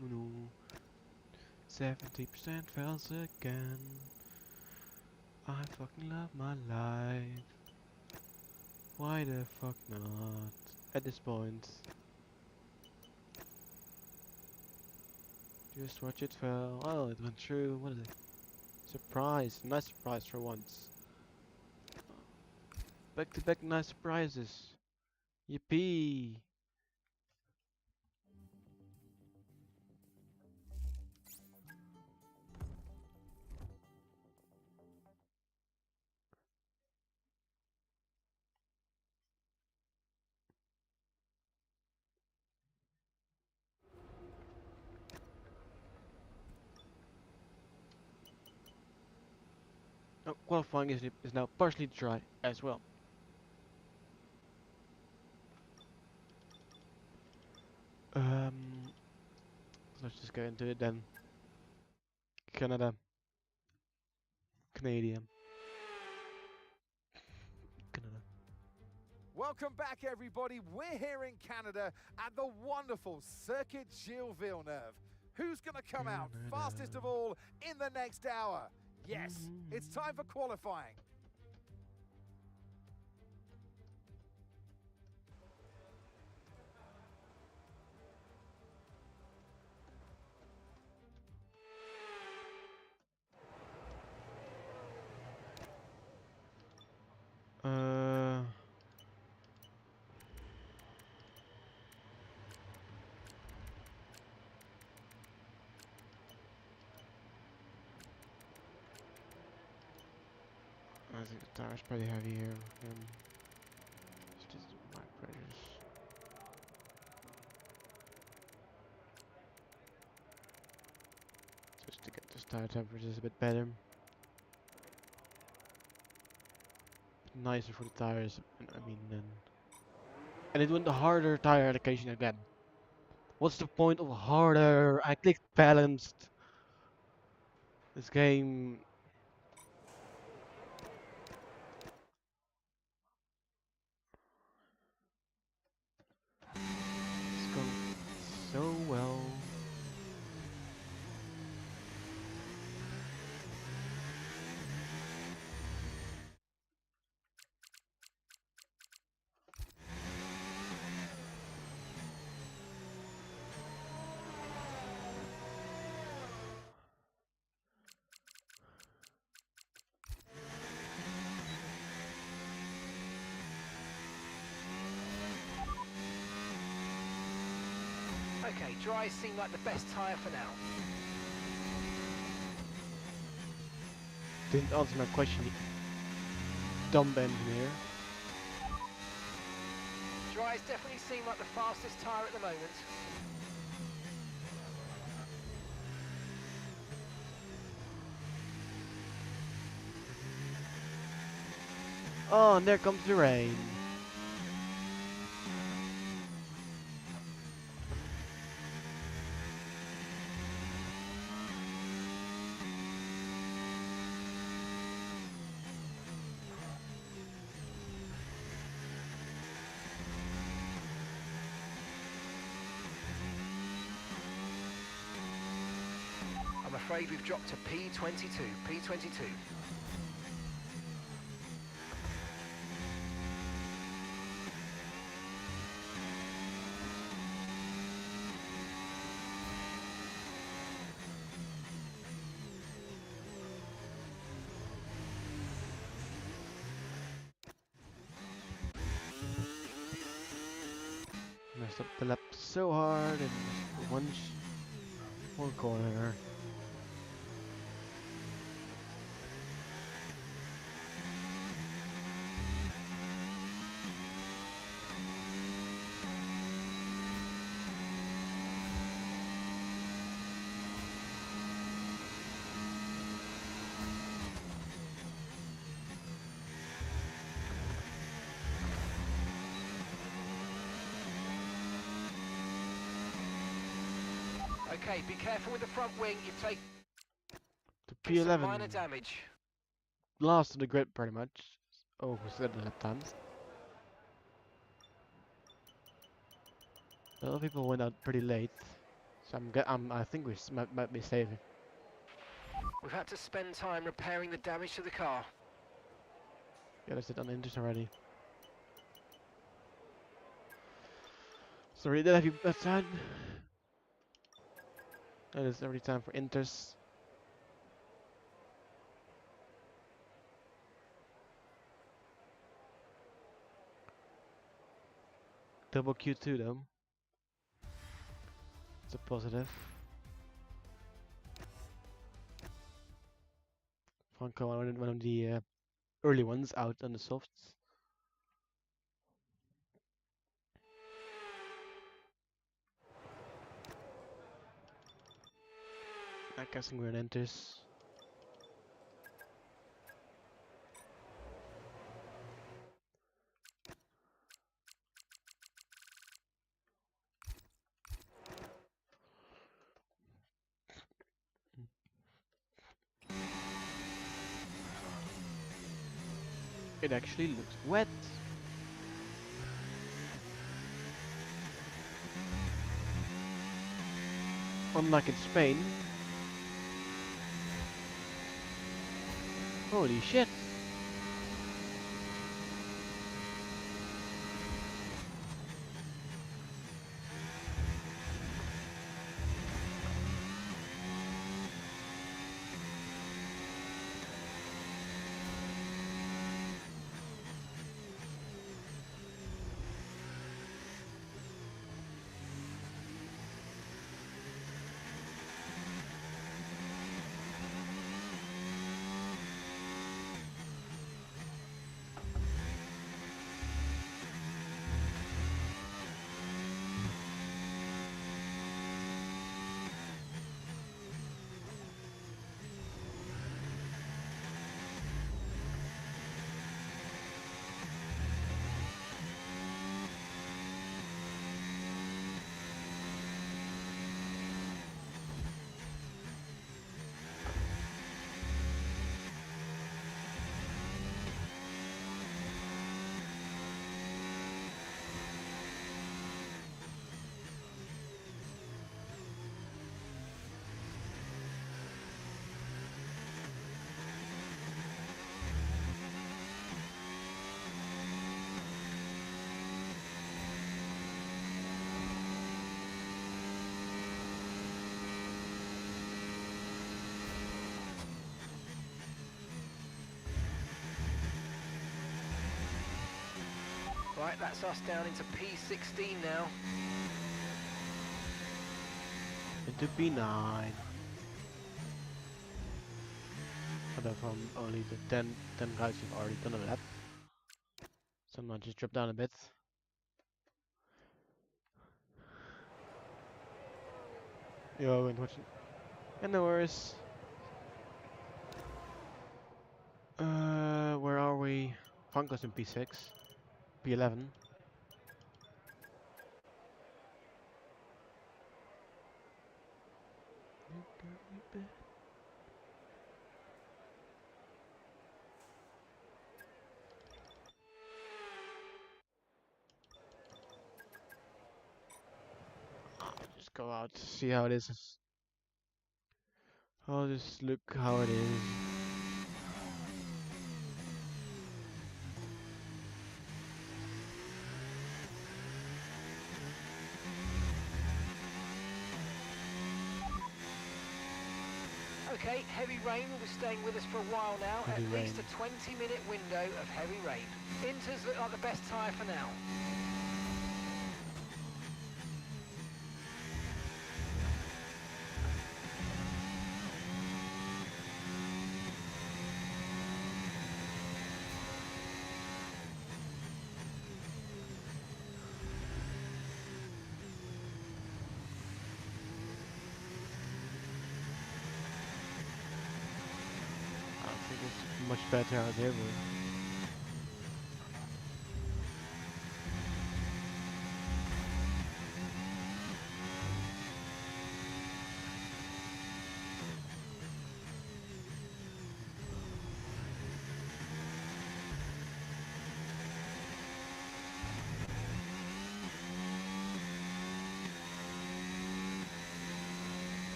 dun, dun. 70% fails again. I fucking love my life. Why the fuck not? At this point. Just watch it fail. Oh, it went through. What is it? Surprise. Nice surprise for once. Back to back nice surprises. Yippee. Oh, qualifying is now partially dry as well. Let's just go into it then. Canada. Canadian. Canada. Welcome back, everybody. We're here in Canada at the wonderful Circuit Gilles Villeneuve. Who's going to come out fastest of all in the next hour? Yes, it's time for qualifying. I think the tire's pretty heavy here. It's just my pressures. Just to get this tire temperatures a bit better. Nicer for the tires, and it went the harder tire allocation again. What's the point of harder? I clicked balanced. This game. It's going so well. Okay, dries seem like the best tyre for now. Didn't answer my question, you dumb engineer. Dries definitely seem like the fastest tyre at the moment. Oh, and there comes the rain. I'm afraid we've dropped to P22. P22. Messed up the lap so hard in one corner. Okay, be careful with the front wing. You've taken To some minor P11. damage. Last of the grid pretty much. Oh, we said the lap times. A lot of people went out pretty late, so I think we might be safe. We've had to spend time repairing the damage to the car. Yeah, that's it on Inters already. Sorry, did I have you bad time? It is already time for Inters. Double Q2 though. It's a positive. Franco, one of the early ones out on the softs. I'm guessing we're in Inters. It actually looks wet. Unlike in Spain. Holy shit. Right, that's us down into P16 now. to P9. Although from only the 10 guys who've already done a lap. So I'm gonna just drop down a bit. Yo, and watching. And no worries. Where are we? Franco's in P6. P11. Just go out, see how it is. I'll just look how it is. Okay, heavy rain will be staying with us for a while now. Heavy At rain. least a 20-minute window of heavy rain. Inters look like the best tyre for now. I think it's much better out there.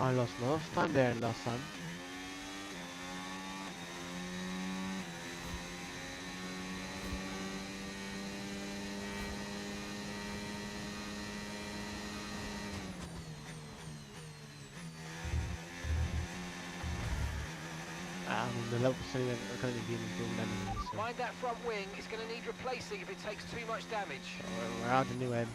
I lost a lot of time there last time. The level percentage are going to be improved anyway. So. Mind that front wing, it's going to need replacing if it takes too much damage. We're out anyway.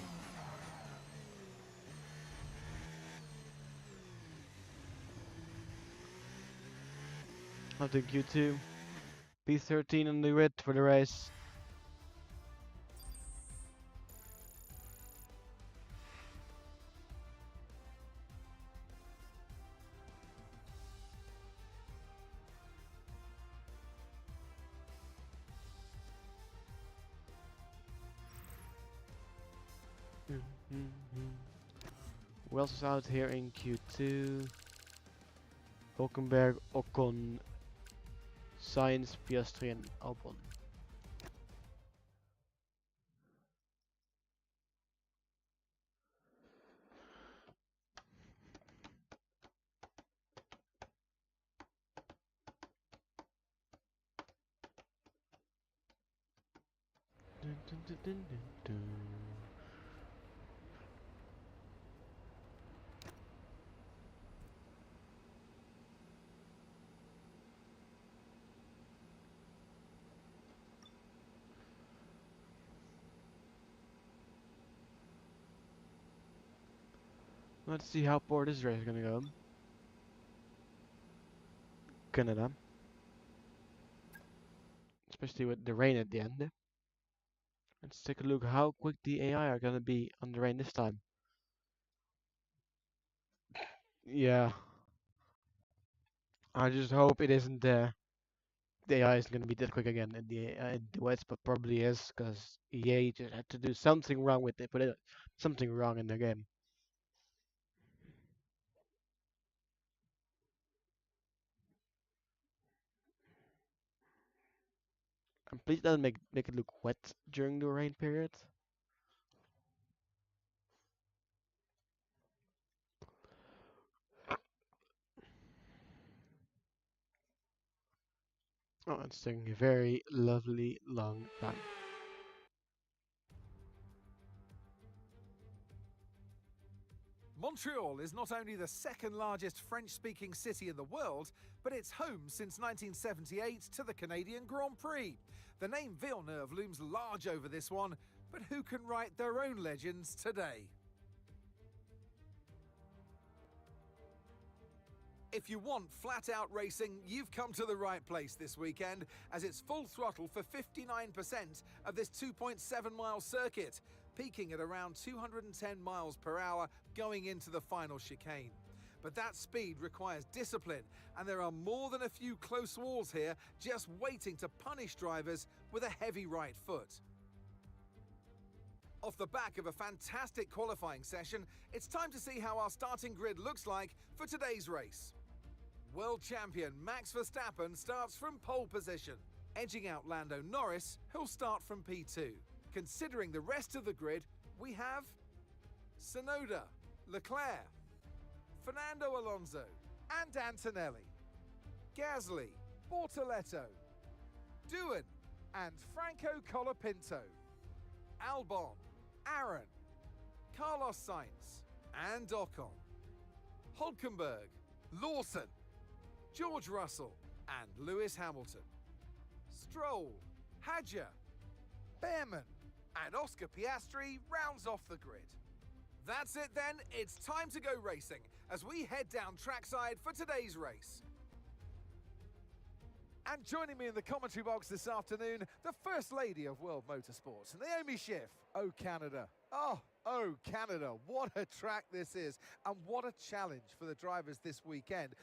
Out in Q2. P13 on the grid for the race. Who else is out here in Q2? Hulkenberg, Ocon, Sainz, Piastri and Albon. Dun, dun, dun, dun, dun, dun. Let's see how poor this race is gonna go. Canada. Especially with the rain at the end. Let's take a look how quick the AI are gonna be on the rain this time. Yeah. I just hope it isn't the AI isn't gonna be that quick again in the West, but probably is because EA just had to do something wrong with it, something wrong in the game. And please don't make it look wet during the rain period. Oh, it's taking a very lovely long time. Montreal is not only the second largest French-speaking city in the world, but it's home since 1978 to the Canadian Grand Prix. The name Villeneuve looms large over this one, but who can write their own legends today? If you want flat-out racing, you've come to the right place this weekend, as it's full throttle for 59% of this 2.7-mile circuit, peaking at around 210 miles per hour going into the final chicane. But that speed requires discipline, and there are more than a few close walls here just waiting to punish drivers with a heavy right foot. Off the back of a fantastic qualifying session, it's time to see how our starting grid looks like for today's race. World champion Max Verstappen starts from pole position, edging out Lando Norris, who'll start from P2. Considering the rest of the grid, we have Tsunoda, Leclerc, Fernando Alonso, and Antonelli, Gasly, Bortoletto, Doohan, and Franco Colapinto, Albon, Aaron, Carlos Sainz, and Ocon, Hülkenberg, Lawson, George Russell, and Lewis Hamilton, Stroll, Hadjar, Behrman, and Oscar Piastri rounds off the grid. That's it then, it's time to go racing as we head down trackside for today's race. And joining me in the commentary box this afternoon, the First Lady of World Motorsports, Naomi Schiff. Oh, Canada. Oh, Canada. What a track this is, and what a challenge for the drivers this weekend.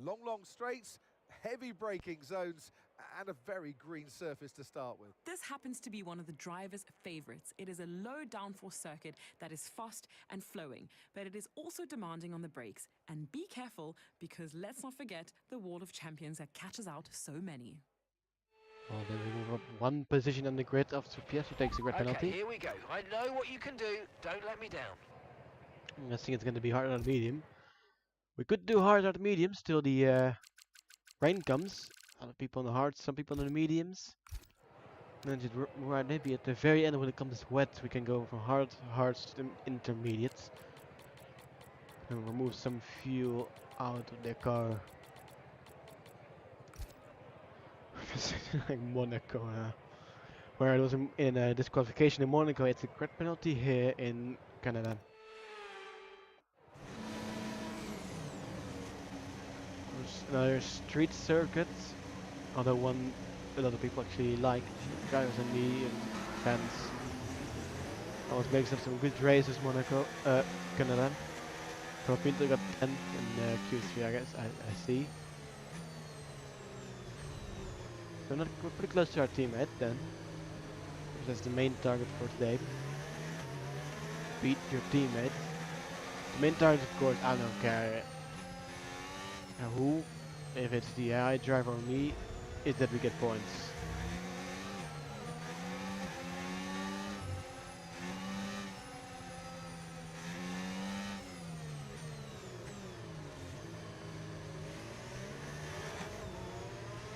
Long straights, heavy braking zones, and a very green surface to start with. This happens to be one of the driver's favorites. It is a low downforce circuit that is fast and flowing, but it is also demanding on the brakes. And be careful, because let's not forget the wall of champions that catches out so many. Well, then we move up one position on the grid after Piastri takes a grid penalty. Okay, here we go. I know what you can do. Don't let me down. I'm guessing it's going to be hard on medium. We could do hard on mediums till the rain comes. A lot of people on the hards, some people on the mediums. And then right maybe at the very end when it comes wet, we can go from hards to intermediates. And remove some fuel out of the car. Like Monaco, where it was in a disqualification in Monaco, it's a grid penalty here in Canada. There's another street circuit, another one a lot of people actually like, drivers and me and fans. Always makes up some good races, Monaco, Canada. Colapinto got 10 in Q3, I guess, I see. So we're pretty close to our teammate then. That's the main target for today. Beat your teammate. The main target, of course, I don't care who, if it's the AI driver or me, is that we get points.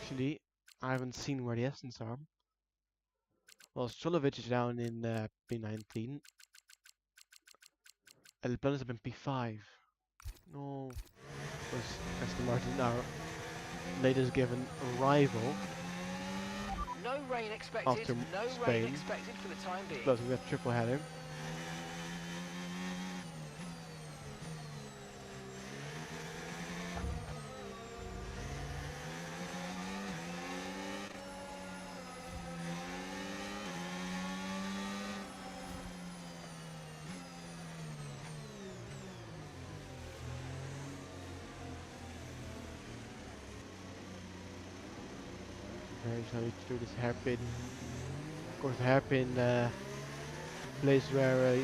Actually, I haven't seen where the Estons are. Well, Solovic is down in P19. El Plan is up in P5. No, because Aston Martin, our latest given rival. No rain expected. After No Spain. rain expected for the time being. Plus we got triple header. Very slowly through this hairpin. Of course, the hairpin place where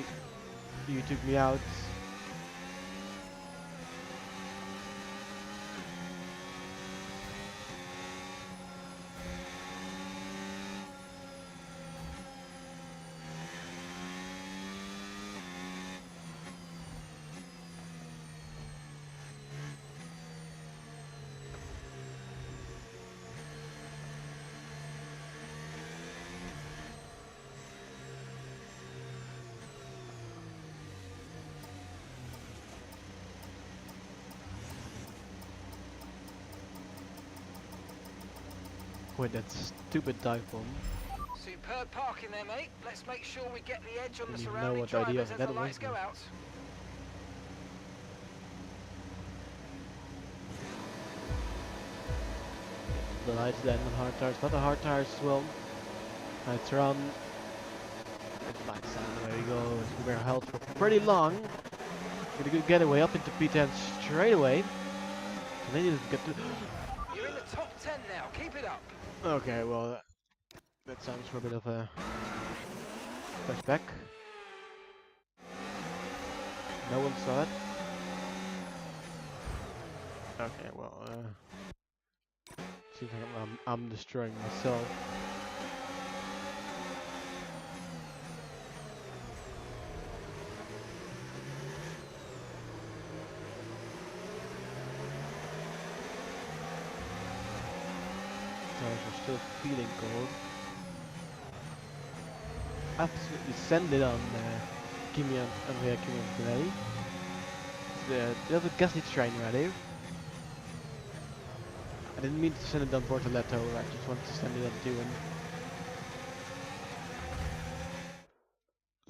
you took me out. with that stupid dive bomb. Superb parking there, mate. Let's make sure we get the edge on the Didn't even know surrounding what the idea drivers of as that the was, lights go but- out. The lights then on hard tires, not the hard tires as well. Lights are on. And lights down, there we go. We're held for pretty long. Get a good getaway up into P10 straight away. And then you get to... You're in the top 10 now. Keep it up. Okay, well, that sounds for a bit of a flashback. No one saw it. Okay, well, seems like I'm destroying myself. Tires are still feeling cold. Absolutely send it on Kimi and Andrea Kimi and Finelli. The other Gasly train ready. I didn't mean to send it on Bortoletto, I just wanted to send it on Tuin.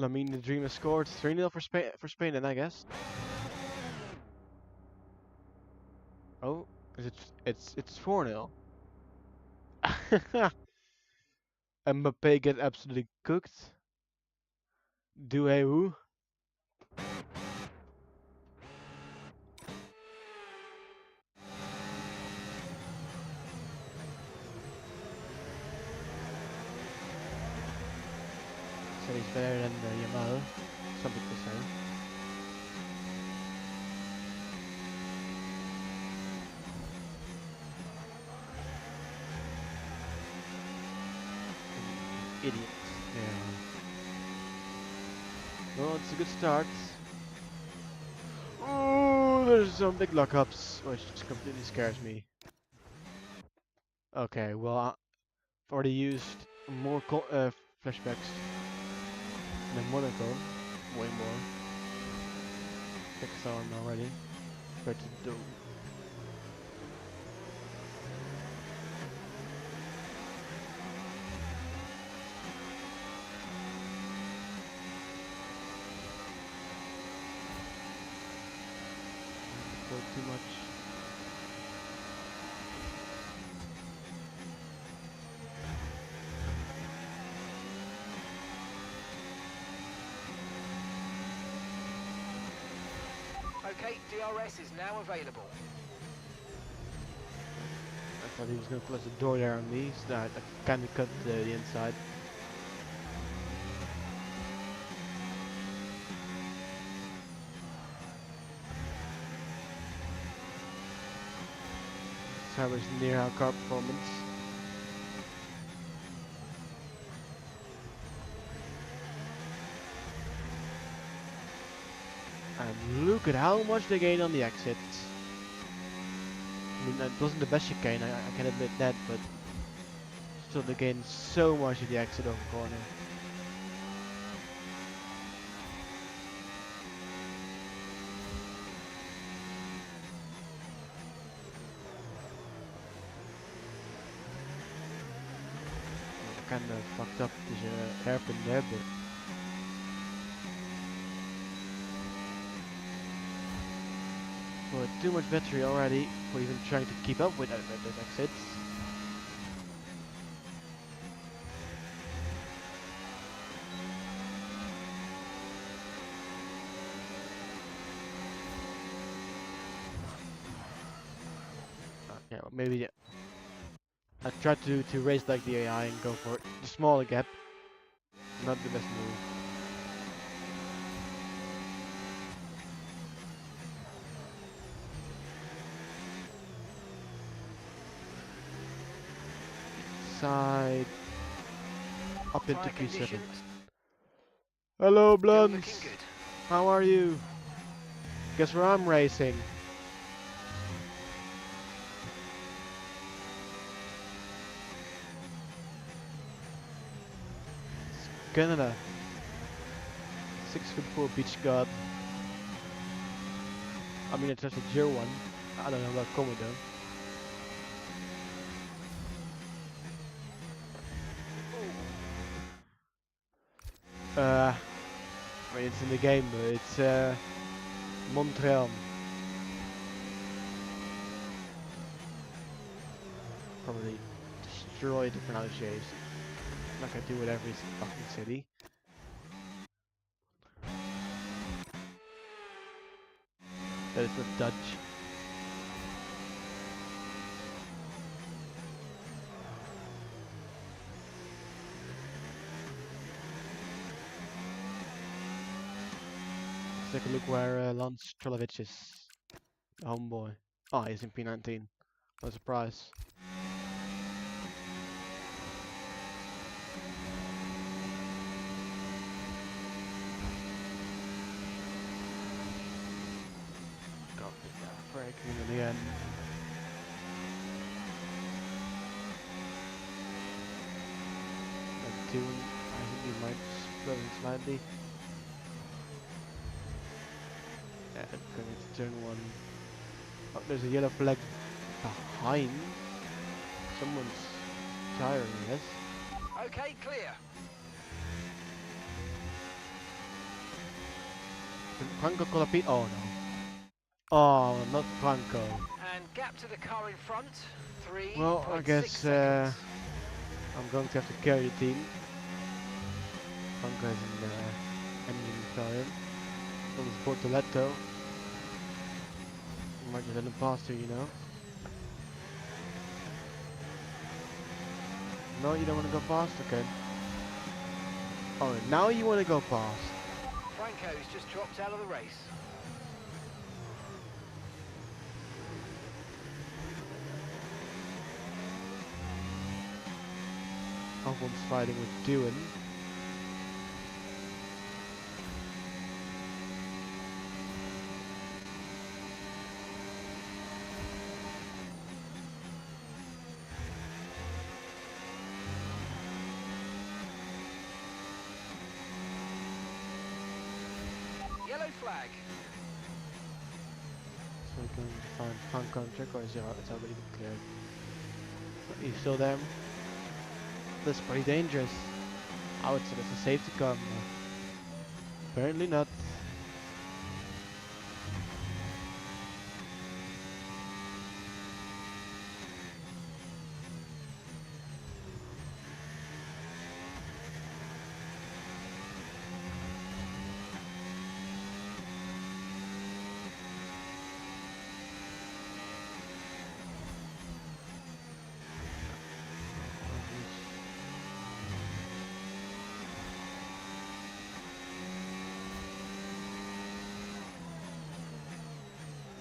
I mean, the Dream has scored 3-0 for Spain then, I guess. Oh, is it's 4-0. Mbappé get absolutely cooked. Who? So he's better than Yamal, some people say. Idiots. Yeah. Well, it's a good start. Oh, there's some big lockups, which just completely scares me. Okay, well, I've already used more flashbacks than Monaco. Way more. 6 on already. Compared to do. Too much. Okay, DRS is now available. I thought he was going to close the door there on me, so I kind of cut the inside. So I was near our car performance. And look at how much they gain on the exits. I mean, that wasn't the best chicane, I can admit that, but still they gain so much at the exit over corner. Kind of fucked up this hairpin there, but well, too much battery already for even trying to keep up with those exits. Okay, well, maybe I tried to race like the AI and go for the smaller gap. Not the best move. Side up into Q7. Hello, Blunts. How are you? Guess where I'm racing? Canada. 6'4" beach god. I mean, it's just a J1. I don't know about Commodore. I mean, it's in the game, but it's Montreal. Probably destroy the pronunciation. Like I do with every fucking city. That is not Dutch. Let's take a look where Lance Trolovich is. The homeboy. Oh, he's in P19. No surprise. Got the breaking in the end. And two, I think he might slow it slightly. Yeah, going into turn one. Oh, there's a yellow flag behind. Someone's tiring, yes. Okay, clear. Franco Colapito. Oh no. Oh, not Franco. And gap to the car in front. 3.6 Well, I guess seconds. I'm going to have to carry the team. Franco has an engine failure. From Portoletto. I might just let him pass here, you know. No, you don't want to go past? Okay. Oh, now you want to go past. Franco's just dropped out of the race. Albon's fighting with Doohan. Yellow flag. So we're going to find Franco and check, or is it, it's already been cleared? He's still there. That's pretty dangerous. I would say that's a safety car. Apparently not.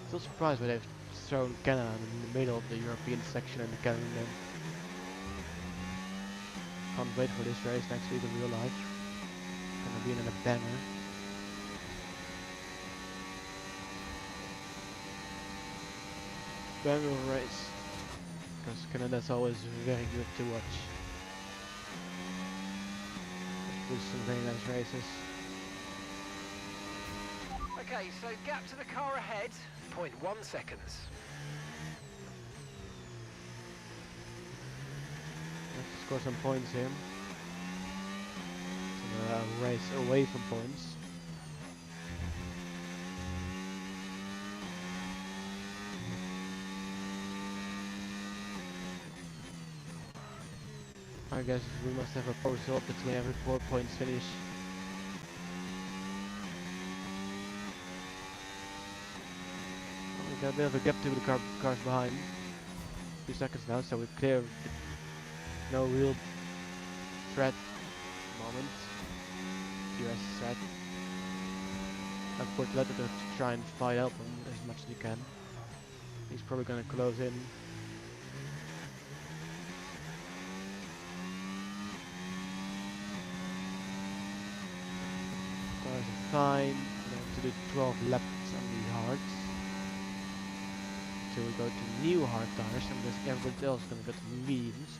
Still surprised why they've thrown Canada in the middle of the European section and the Canada. Can't wait for this race next week in real life. Gonna be in a banger. Banger of a race. Because Canada's always very good to watch. With some very nice races. Okay, so gap to the car ahead. 0.1 seconds. Let's score some points here. Race away from points. I guess we must have a power result between every 4 points finish. We got a bit of a gap to the cars behind. 2 seconds now, so we're clear. No real threat moment. US threat. And Portoletto to try and fight out him as much as he can. He's probably gonna close in. Cars are fine. We have to do 12 laps on the hards. Until we go to new hard tires, and this everybody else is gonna go to mediums.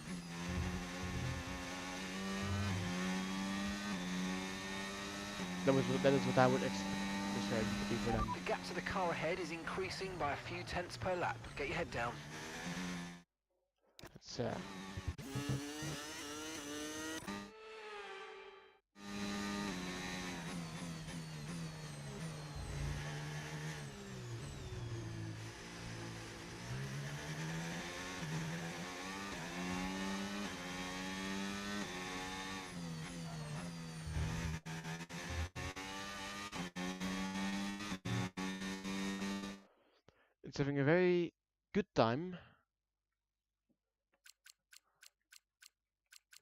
That is what I would expect this race to be for them. The gap to the car ahead is increasing by a few tenths per lap. Get your head down. Let's It's having a very good time.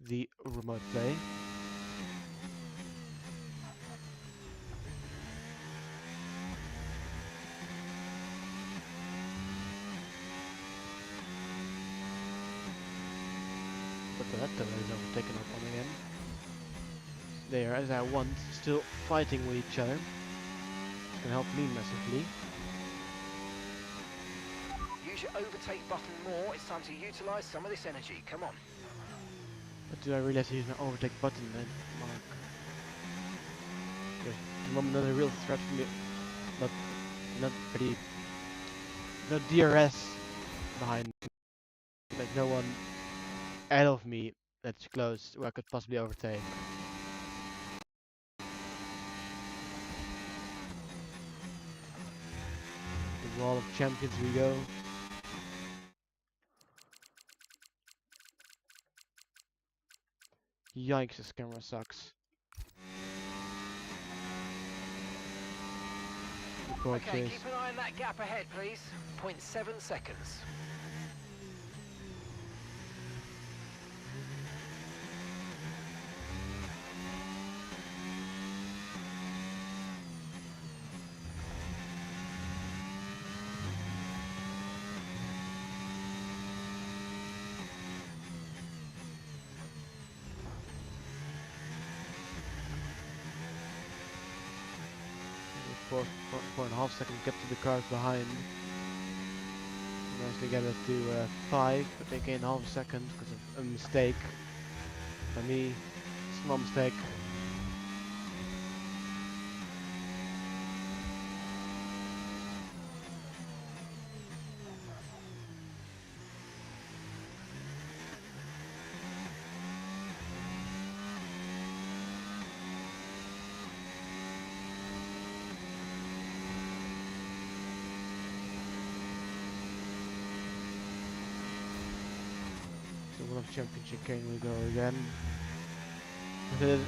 The remote play. But that is overtaken up on again. They are, as I want, still fighting with each other. It's gonna help me massively. Use your overtake button more. It's time to utilize some of this energy. Come on. But do I really have to use my overtake button then, Mark? There's at the moment not a real threat for me. Not pretty. No DRS behind me. Like no one ahead of me that's close where I could possibly overtake. The wall of champions we go. Yikes, this camera sucks. Okay, keep an eye on that gap ahead, please. 0.7 seconds. Four and a half second gap to the cars behind. Managed to get it to 5, but they gained half a second because of a mistake. For me, small mistake. World Championship game will go again.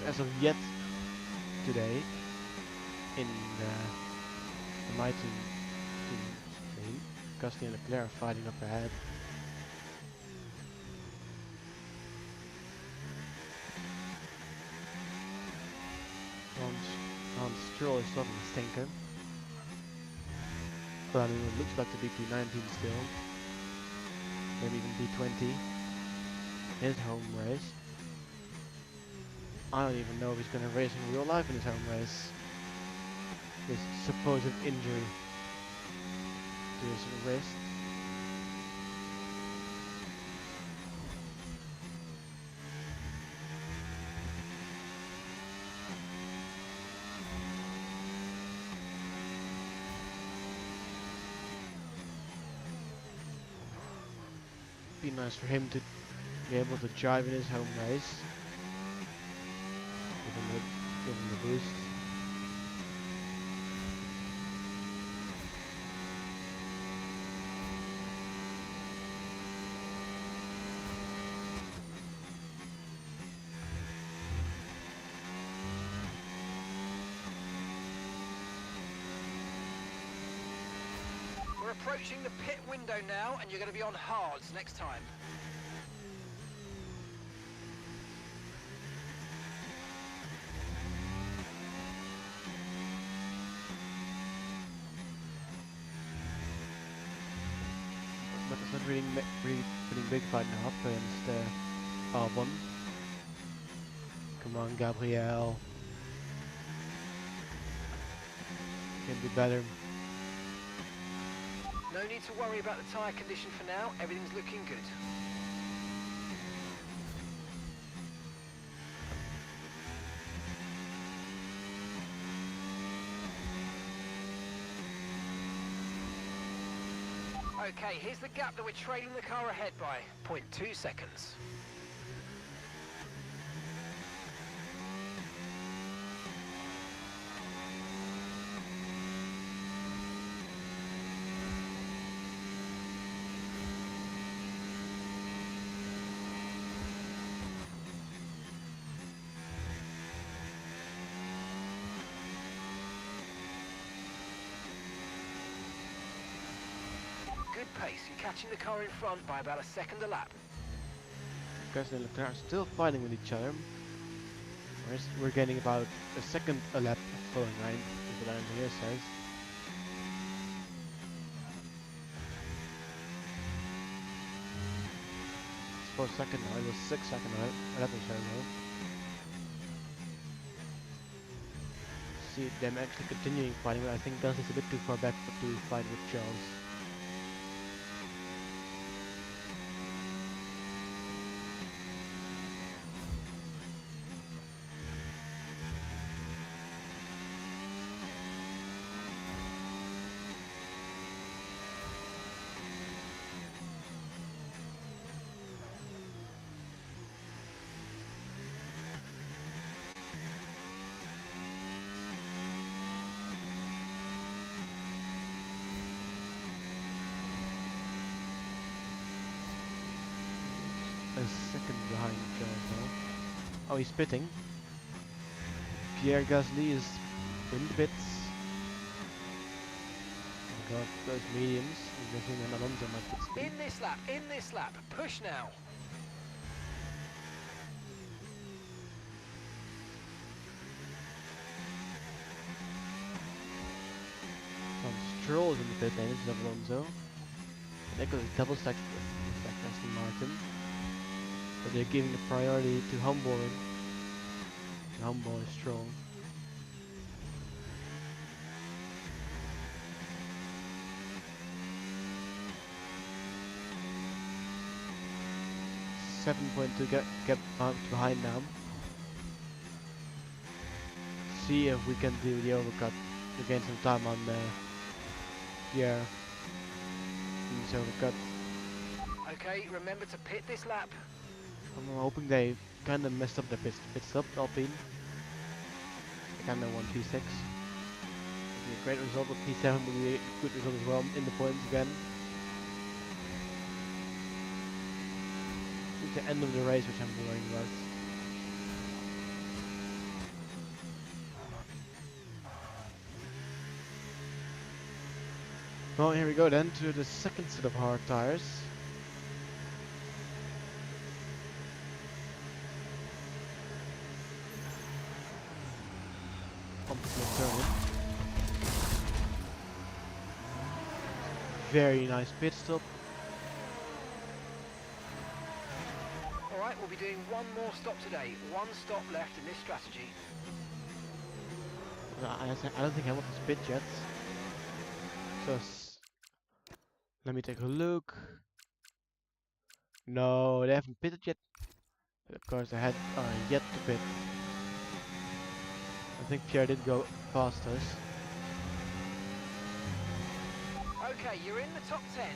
As of yet today in my team stream, Gasly and Leclerc are fighting up ahead. Hans Stroll is not a stinker, but I mean, it looks like the BP19 still, maybe even B20. His home race. I don't even know if he's going to race in real life in his home race. This supposed injury to his wrist. Be nice for him to be able to drive in his home race. Give him the boost. We're approaching the pit window now, and you're going to be on hards next time. But it's not really putting big fight now up against Albon. Come on, Gabriel. Can be better. No need to worry about the tyre condition for now. Everything's looking good. Okay, here's the gap that we're trailing the car ahead by. 0.2 seconds. good pace. You're catching the car in front by about a second a lap. Gasly and Leclerc are still fighting with each other. Whereas we're gaining about a second a lap following, right? Is what our engineer says. It's 4 seconds now, it was 6 seconds a lap or so ago. See them actually continuing fighting, but I think Gasly's a bit too far back to fight with Charles. A second behind Charles now. Oh, he's pitting. Pierre Gasly is in the pits. Oh god, those mediums. I'm guessing an Alonso might pit speed. In this lap, push now. Stroll is in the pit lane instead of Alonso. Nicholas double stacked Aston Martin. But they're giving the priority to Humboldt. Humboldt is strong. .2 get behind now. See if we can do the overcut to gain some time on Pierre. This overcut. Okay, remember to pit this lap. I'm hoping they kind of messed up their pit stop, Alpine. They kind of won P6. Would be a great result, but P7 would be a good result as well in the points again. It's the end of the race, which I'm worrying about. Well, here we go then to the second set of hard tires. Very nice pit stop. Alright, we'll be doing one more stop today. One stop left in this strategy. I don't think Hamilton's pit yet. So let me take a look. No, they haven't pitted yet. But of course, they had yet to pit. I think Pierre did go past us. Okay, you're in the top 10.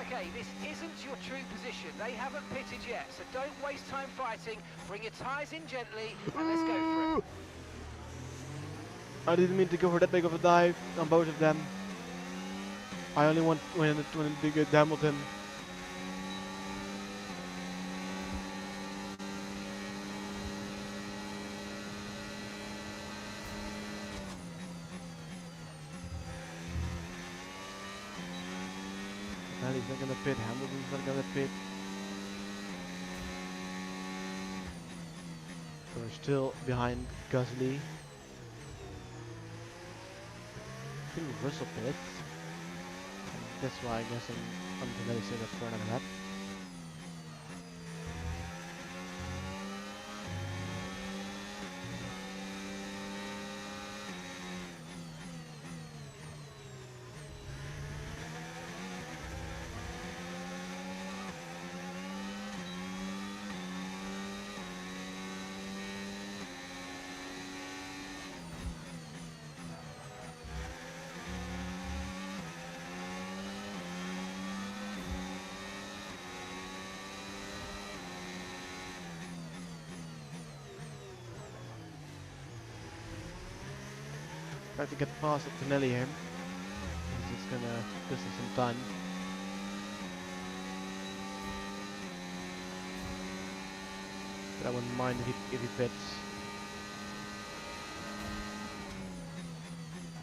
Okay, this isn't your true position. They haven't pitted yet, so don't waste time fighting. Bring your tyres in gently, and let's go for it. I didn't mean to go for that big of a dive on both of them. I only want when it bigger Hamilton. He's not gonna pit, Hamilton's not gonna pit. So we're still behind Gasly. I think Russell pit. That's why I guess I'm gonna say that for another lap. Try to get past Antonelli here. It's gonna cost us some time. But I wouldn't mind if he pits.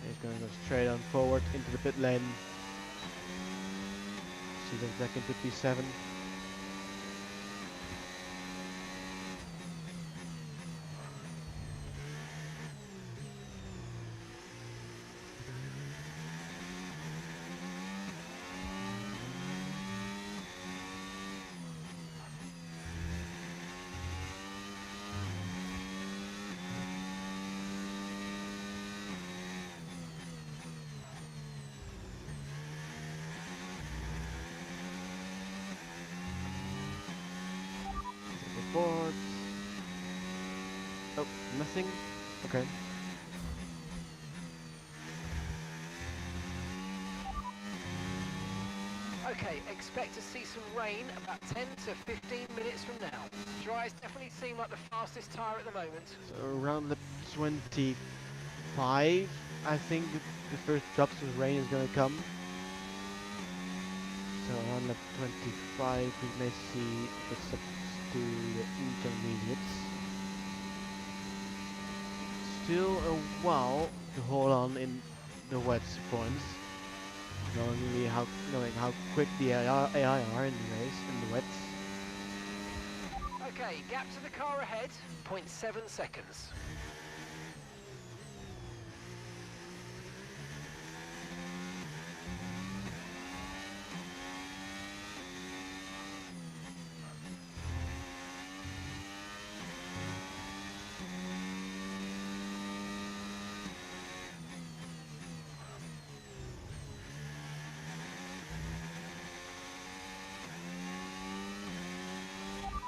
He's gonna go straight on forward into the pit lane. See that back into P7. Reports. Oh, nothing? Okay. Okay, expect to see some rain about 10 to 15 minutes from now. Dries definitely seem like the fastest tyre at the moment. So around lap 25, I think the first drops of rain is gonna come. So around lap 25 we may see the steps to the intermediates. Still a while to hold on in the wets points. Knowing how quick the AI are in the race, in the wets. Okay, gap to the car ahead, 0.7 seconds.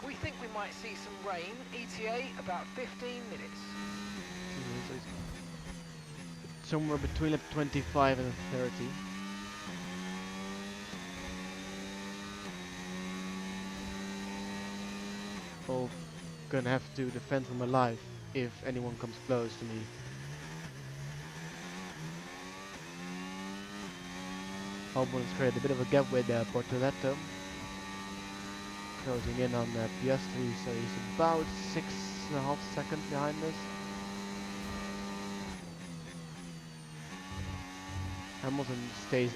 We think we might see some rain, ETA about 15 minutes. Somewhere between lap 25 and 30. Oh, gonna have to defend for my life if anyone comes close to me. Albon's created a bit of a gap with Portoletto. Closing in on Piastri, so he's about 6.5 seconds behind us. Hamilton stays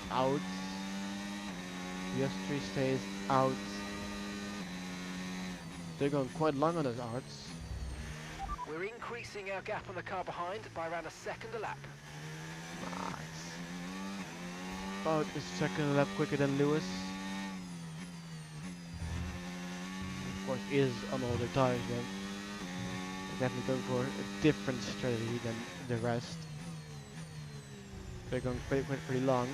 out. Piastri stays out. They're going quite long on those outs. We're increasing our gap on the car behind by around a second a lap. Nice. About a second a lap quicker than Lewis. Of course, is on older tires then. They're definitely going for a different strategy than the rest. They're going pretty long.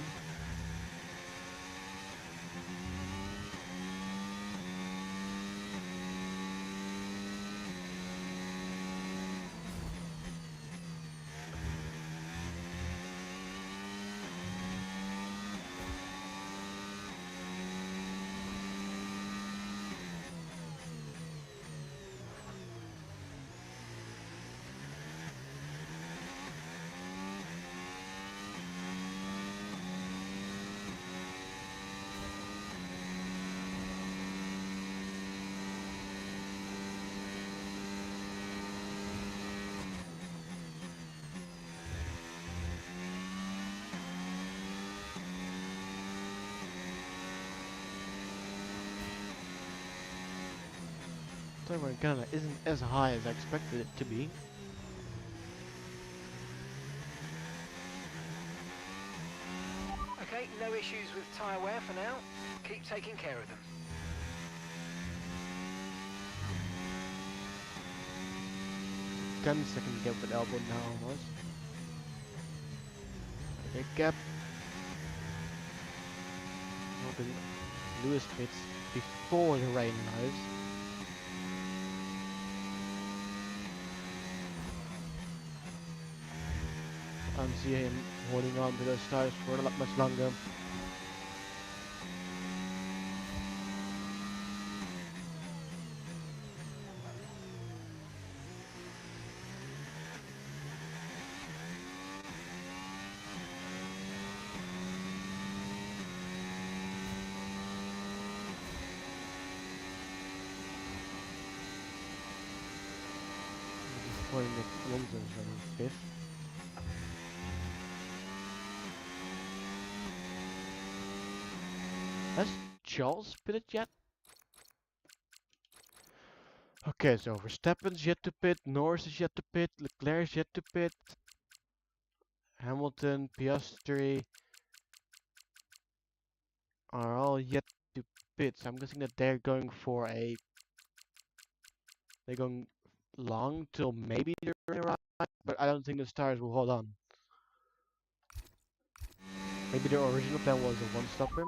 Turbo in Canada isn't as high as I expected it to be. Okay, no issues with tyre wear for now. Keep taking care of them. Second gap with Albon now almost. Okay, gap. Hoping Lewis pits before the rain arrives. And see him holding on to those tires for a lot much longer. Nick Alonso is running 5th. Has Charles pitted yet? Okay, so Verstappen's yet to pit, Norris is yet to pit, Leclerc is yet to pit, Hamilton, Piastri are all yet to pit. So I'm guessing that they're going for a... They're going long till maybe they're around, but I don't think the stars will hold on. Maybe their original plan was a one-stopper.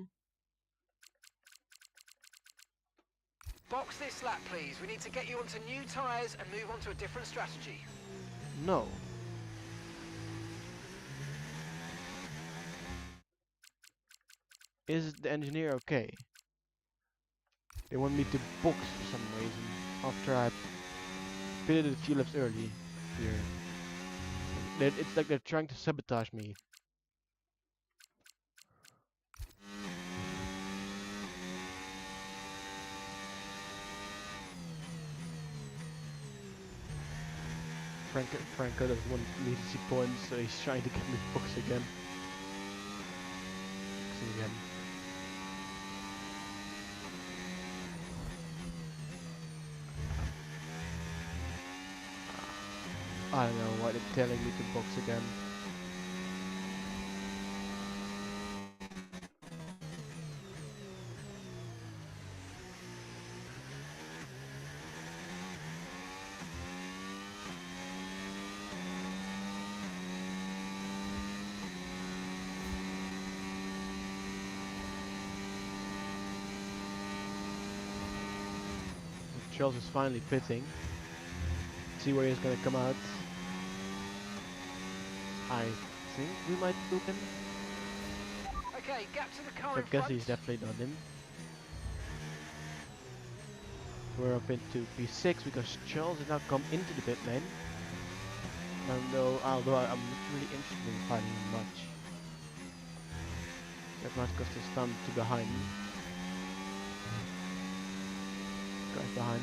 Box this lap, please. We need to get you onto new tyres and move on to a different strategy. No. Is the engineer okay? They want me to box for some reason after I pitted a few laps early here. It's like they're trying to sabotage me. Franco doesn't want me to see points, so he's trying to get me boxed again. Again. I don't know why they're telling me to box again. Charles is finally pitting. See where he's gonna come out. I think we might loop him. Okay, gap to the car I in guess front. he's definitely not him. We're up into P6 because Charles has now come into the pit lane. Although I'm not really interested in fighting him much. That might cost us time to behind. Guys behind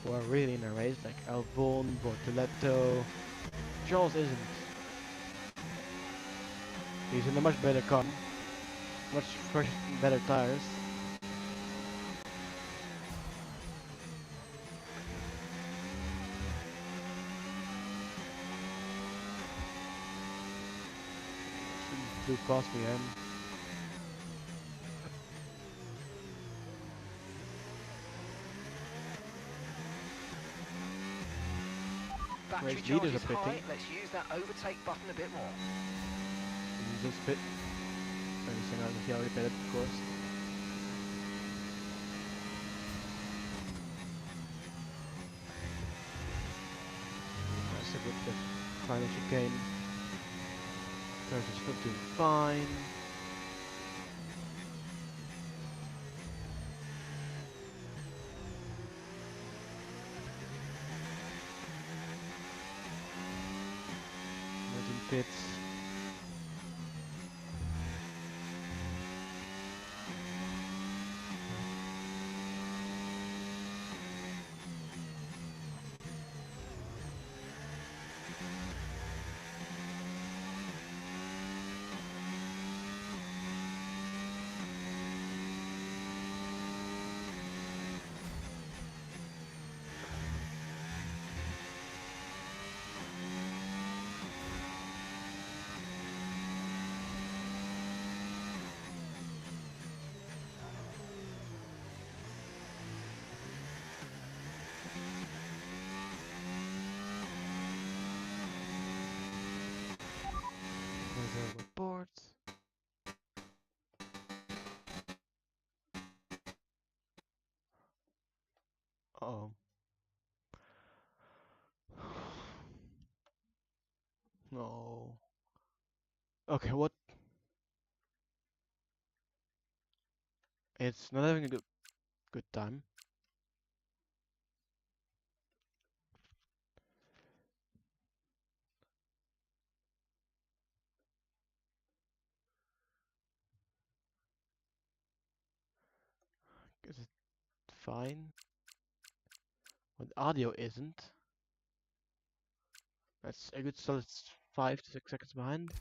who are really in a race, like Albon, Bortoletto. Charles isn't. He's in a much better car, much fresher, better tires. Do pass me, Battery Race charge leaders is are pitting. high. Let's use that overtake button a bit more. Just pit. Everything else he already pitted, of course. That's a good final chicane. Tires are still doing fine. Pits. Reports. Uh-oh. No. Okay, what? It's not having a good time. Is it fine? But audio isn't. That's a good solid 5 to 6 seconds behind.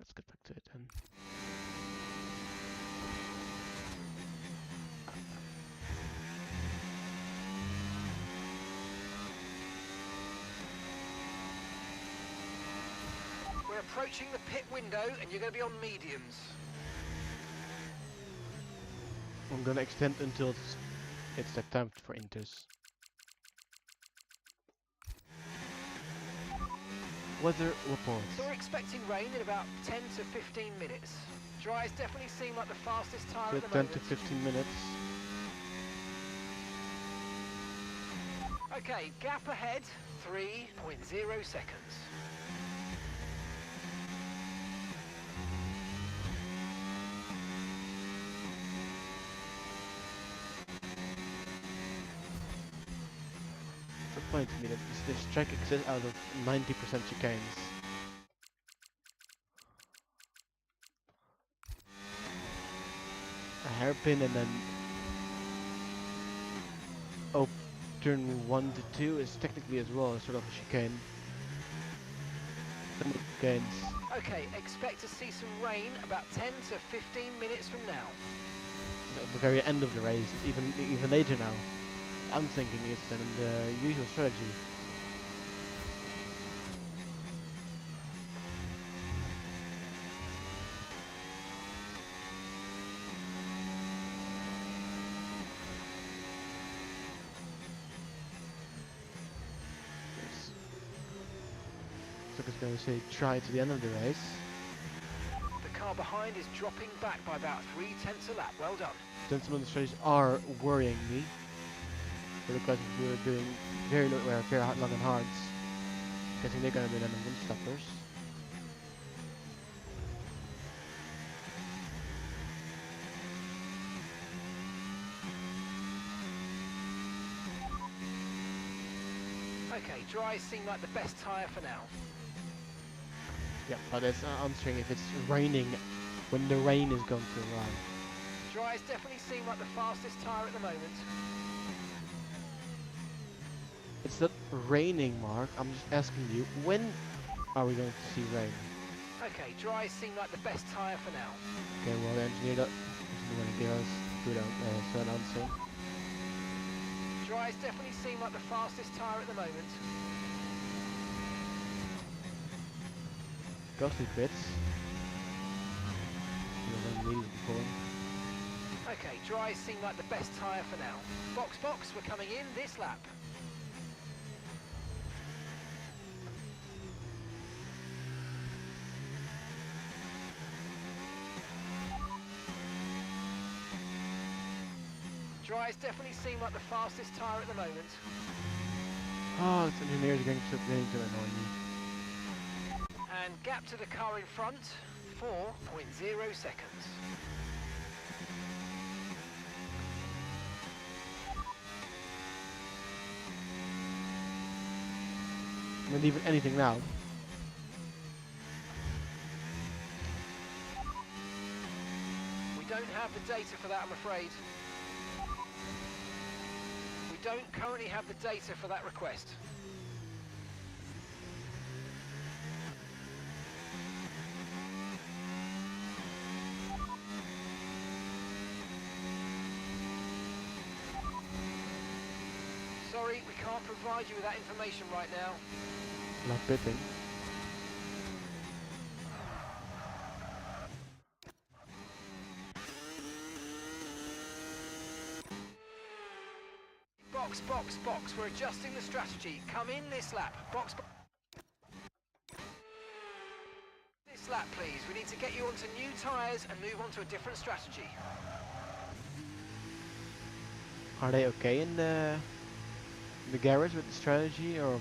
Let's get back to it then. We're approaching the pit window and you're going to be on mediums. I'm gonna extend until it's the time for inters. Weather report. So we're expecting rain in about 10 to 15 minutes. Dries definitely seem like the fastest tyre So at the 10 moment. to 15 minutes. Okay, gap ahead, 3.0 seconds. The point to me that this track exists out of 90% chicanes. A hairpin and then turn 1 to 2 is technically as well a sort of a chicane. Some chicanes. Okay, expect to see some rain about 10 to 15 minutes from now. At the very end of the race, even later now. I'm thinking it's then the usual strategy. So it's going to say try to the end of the race. The car behind is dropping back by about 3/10 a lap. Well done. Then some of the strategies are worrying me. Because we were doing very long and hards. Guessing they're going to be then the stoppers. Okay, dries seem like the best tyre for now. Yeah, but it's answering if it's raining when the rain is going to arrive. Dries definitely seem like the fastest tyre at the moment. It's not raining, Mark. I'm just asking you, when are we going to see rain? Okay, dries seem like the best tyre for now. Okay, well the engineer doesn't want to give us good an answer. Dries definitely seem like the fastest tyre at the moment. Ghostly bits. Before. Okay, dries seem like the best tyre for now. Box, we're coming in this lap. Dries definitely seem like the fastest tyre at the moment. Oh, this engineer is going to annoy me. And gap to the car in front, 4.0 seconds. Not even anything now. We don't have the data for that, I'm afraid. We don't currently have the data for that request. Sorry, we can't provide you with that information right now. Not bidding. Box. We're adjusting the strategy. Come in this lap. Box. This lap, please. We need to get you onto new tyres and move on to a different strategy. Are they okay in the garage with the strategy, or?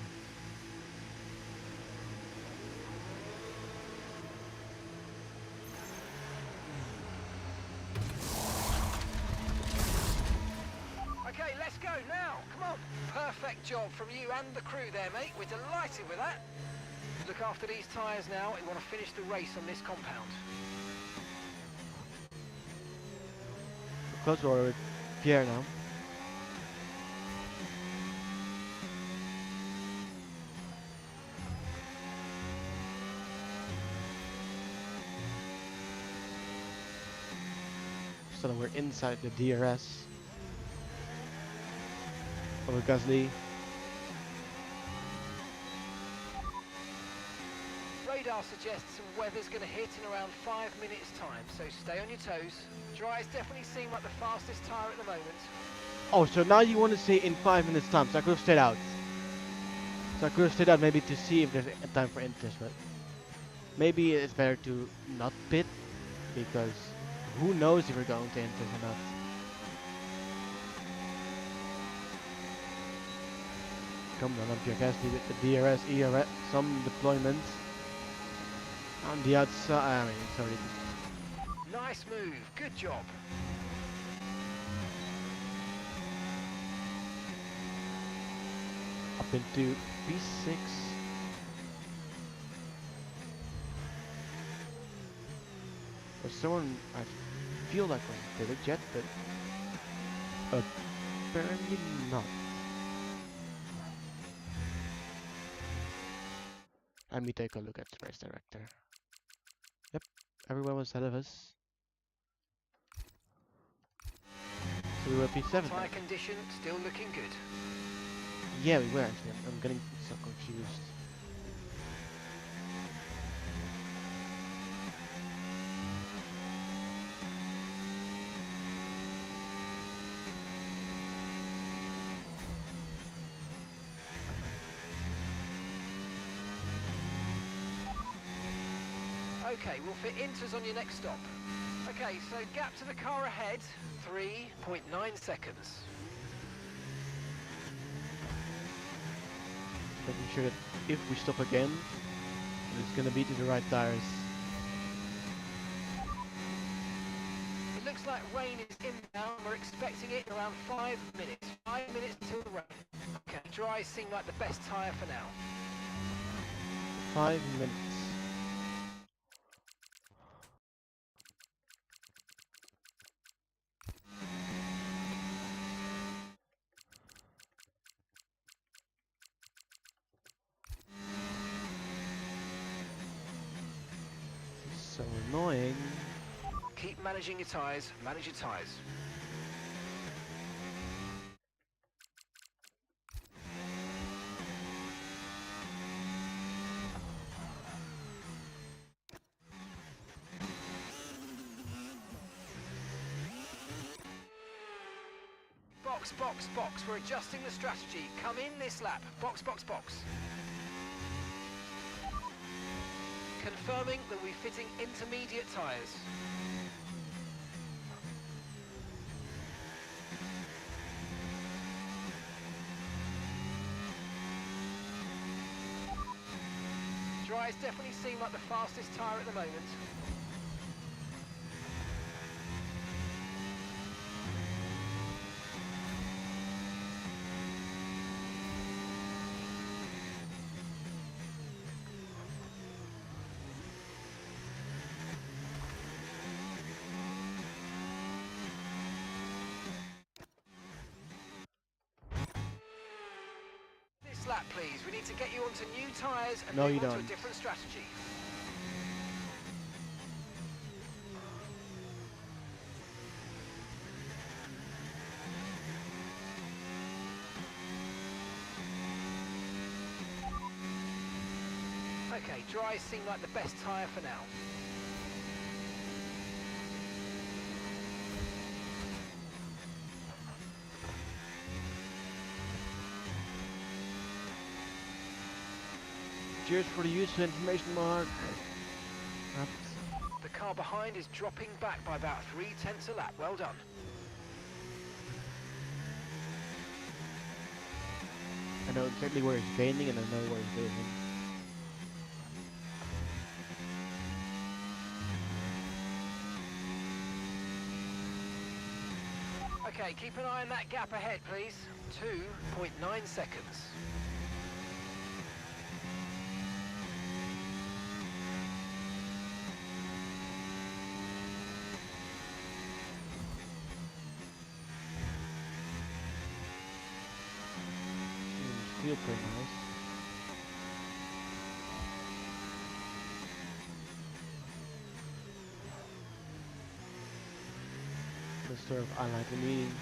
Okay, let's go now. Come on. Perfect job from you and the crew there, mate. We're delighted with that. Look after these tyres now. We want to finish the race on this compound. Close order Pierre now. So that we're inside the DRS. Over Gasly. Radar suggests some weather's going to hit in around 5 minutes time, so stay on your toes. Dries definitely seem like the fastest tyre at the moment. Oh, so now you want to say in 5 minutes time, so I could have stayed out. So I could have stayed out maybe to see if there's a time for inters, but maybe it's better to not pit, because who knows if we're going to inters or not. Come on, Pierre Gasly with the DRS, ERS, some deployments. On the outside, I mean, sorry. Nice move, good job. Up into P6. There's someone, I feel like we're in jet, but apparently not. Let me take a look at the race director. Yep, everyone was ahead of us. So we were P7. Tyre condition still looking good. Yeah, we were actually. I'm getting so confused. Okay, we'll fit inters on your next stop. Okay, so gap to the car ahead, 3.9 seconds. Making sure that if we stop again, it's gonna be to the right tires. It looks like rain is inbound. We're expecting it in around 5 minutes. 5 minutes till the rain. Okay, dry seem like the best tyre for now. 5 minutes. So annoying. Keep managing your tyres, manage your tyres. Box, box, box. We're adjusting the strategy. Come in this lap. Box, box, box. Confirming that we're fitting intermediate tyres. Dries definitely seem like the fastest tyre at the moment. Lap, please. We need to get you onto new tyres and move on to a different strategy. Okay, dries seem like the best tyre for now. Cheers for the use of information mark. The car behind is dropping back by about 0.3 a lap. Well done. I know exactly where he's gaining and I know where he's losing. Okay, keep an eye on that gap ahead, please. 2.9 seconds. feel pretty nice. The sort of unlikely meetings.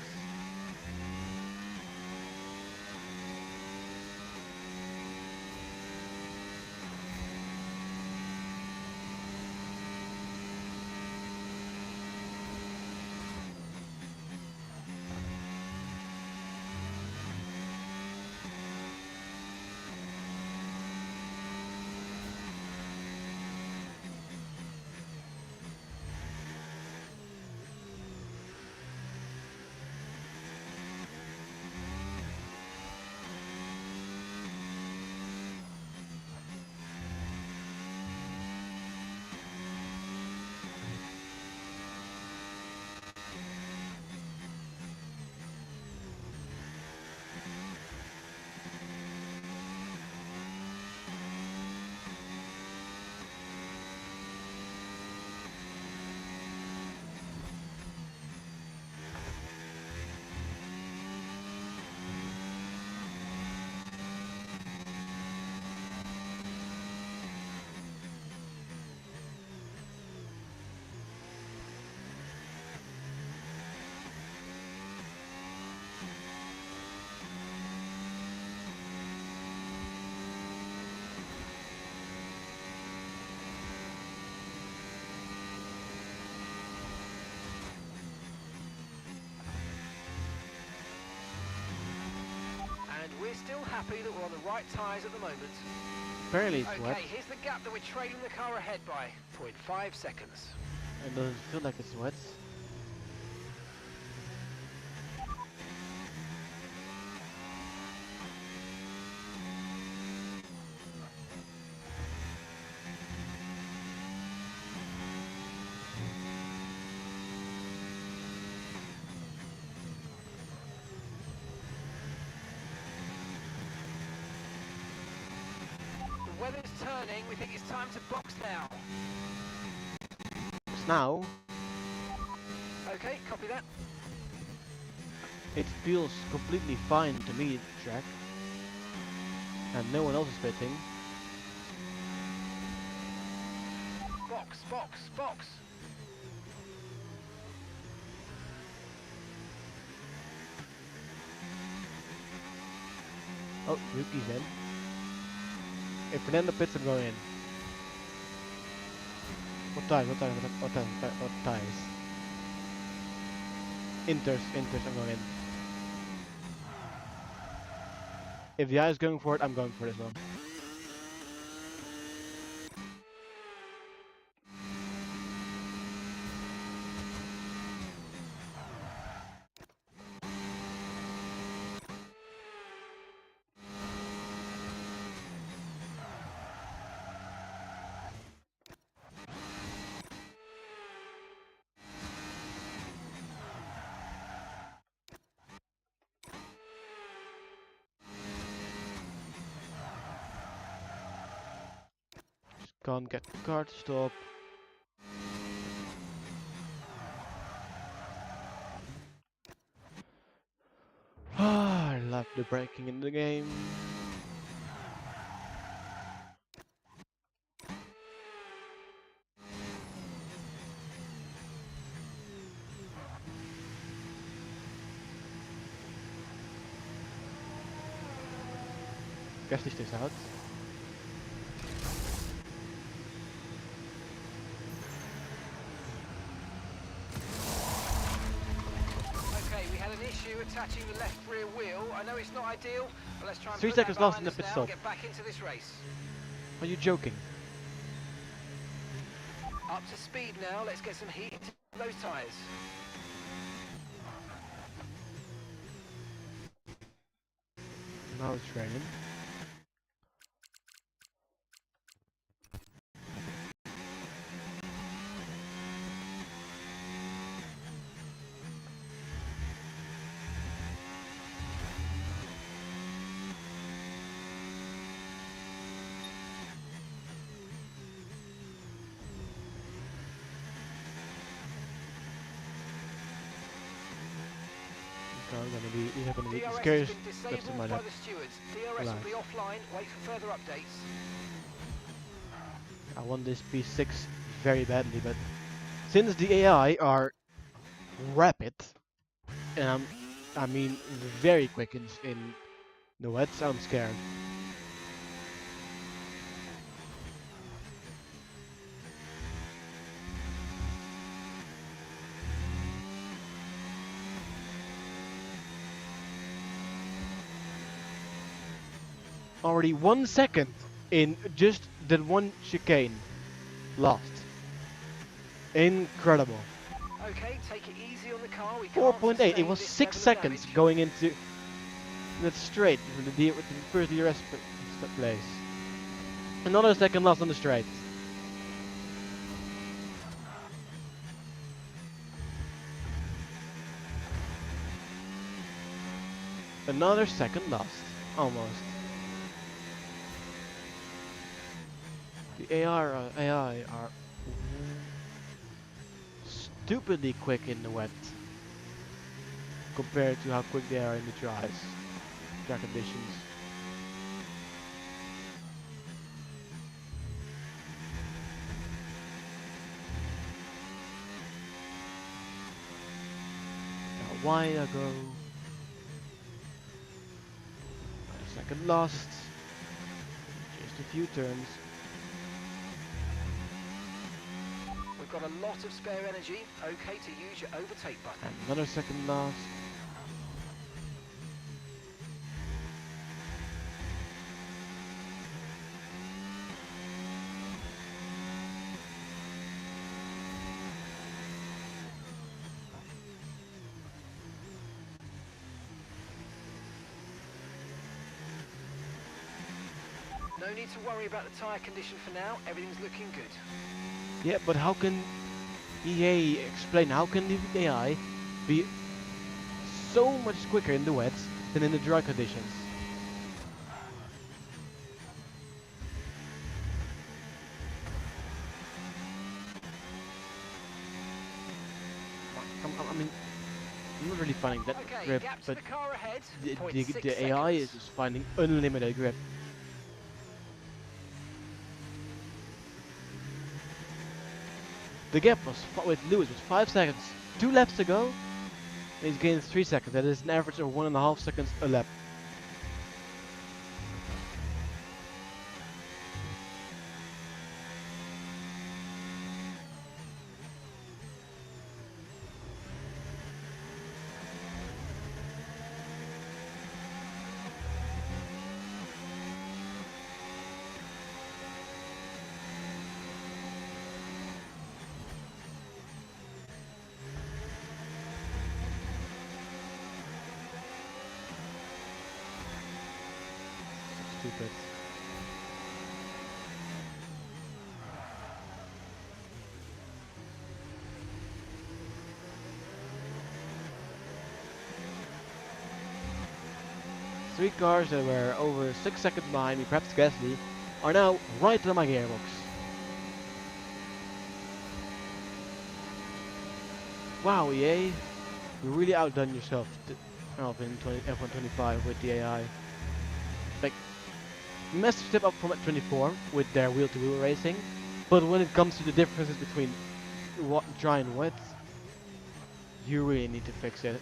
We're still happy that we're on the right tyres at the moment. Apparently it's wet. Okay, here's the gap that we're trailing the car ahead by. 0.5 seconds. It doesn't feel like it's wet. The weather's turning. We think it's time to box now. Now, Okay, copy that. it feels completely fine to me, the track. And no one else is pitting. Box, box, box. Oh, Yuki's in. If Fernando pits, I'm going in. What tires? What tires? Inters, I'm going in. If the eye is going for it, I'm going for it as well. Can't get the car to stop. I love the braking in the game. Gas licht is uit. Attaching the left rear wheel. I know it's not ideal, but let's try and 3 put seconds that lost in behind the us pit now and stop. get back into this race. Are you joking? Up to speed now. Let's get some heat into those tyres. Now it's raining. These are gonna be the DRS scariest has been laps in disabled my by life. the stewards. DRS will be offline. Wait for further updates. I want this P6 very badly, but since the AI are rapid, and I mean very quick in the wets, I'm scared. Already 1 second in just that one chicane lost. Incredible. Okay, take it easy on the car. We 4.8. It was 6 seconds going into that straight with the first DRS place. Another second lost on the straight. Another second lost. Almost. The AI are stupidly quick in the wet compared to how quick they are in the dry conditions. Now wide ago. A second lost. Just a few turns. We've got a lot of spare energy. Okay to use your overtake button. And another second lost. No need to worry about the tyre condition for now. Everything's looking good. Yeah, but how can EA explain, how can the AI be so much quicker in the wets than in the dry conditions? I mean, I'm not really finding that Okay, grip, gap to but the car ahead. the AI is just finding unlimited grip. The gap was with Lewis was 5 seconds, 2 laps to go, and he's gained 3 seconds. That is an average of 1.5 seconds a lap. Stupid. Three cars that were over 6 seconds behind me, perhaps Gasly, are now right on my gearbox. Wow, EA, you really outdone yourself in F1 25 with the AI. Like, massive step up from at 24 with their wheel-to-wheel racing, but when it comes to the differences between dry and wet, you really need to fix it.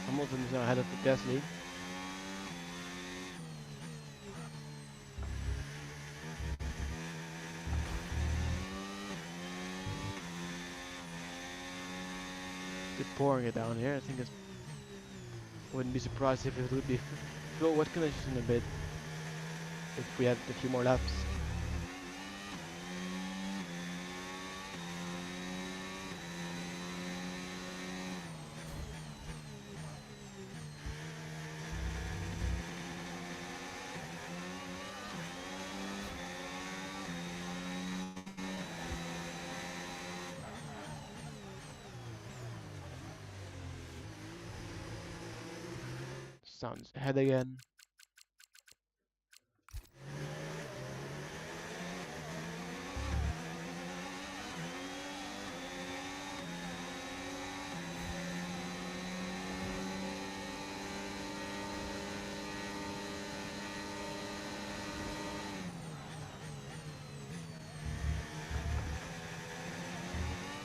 Hamilton is now ahead of Gasly. Just pouring it down here. I think it's wouldn't be surprised if it would be flow wet conditions in a bit if we had a few more laps. Sounds ahead again.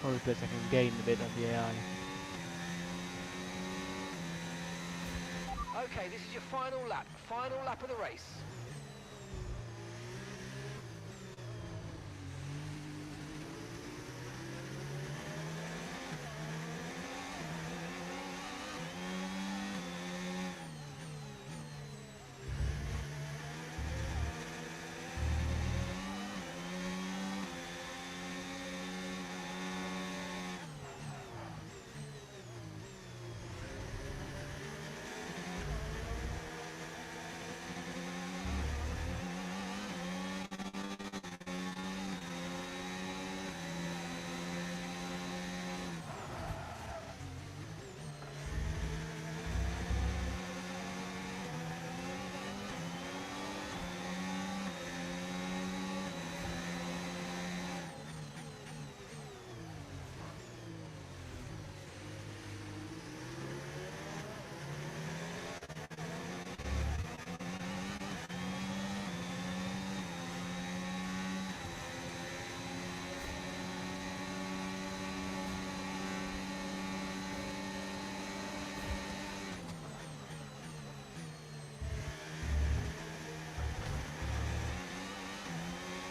Only place I can gain a bit of the AI. Okay, this is your final lap of the race.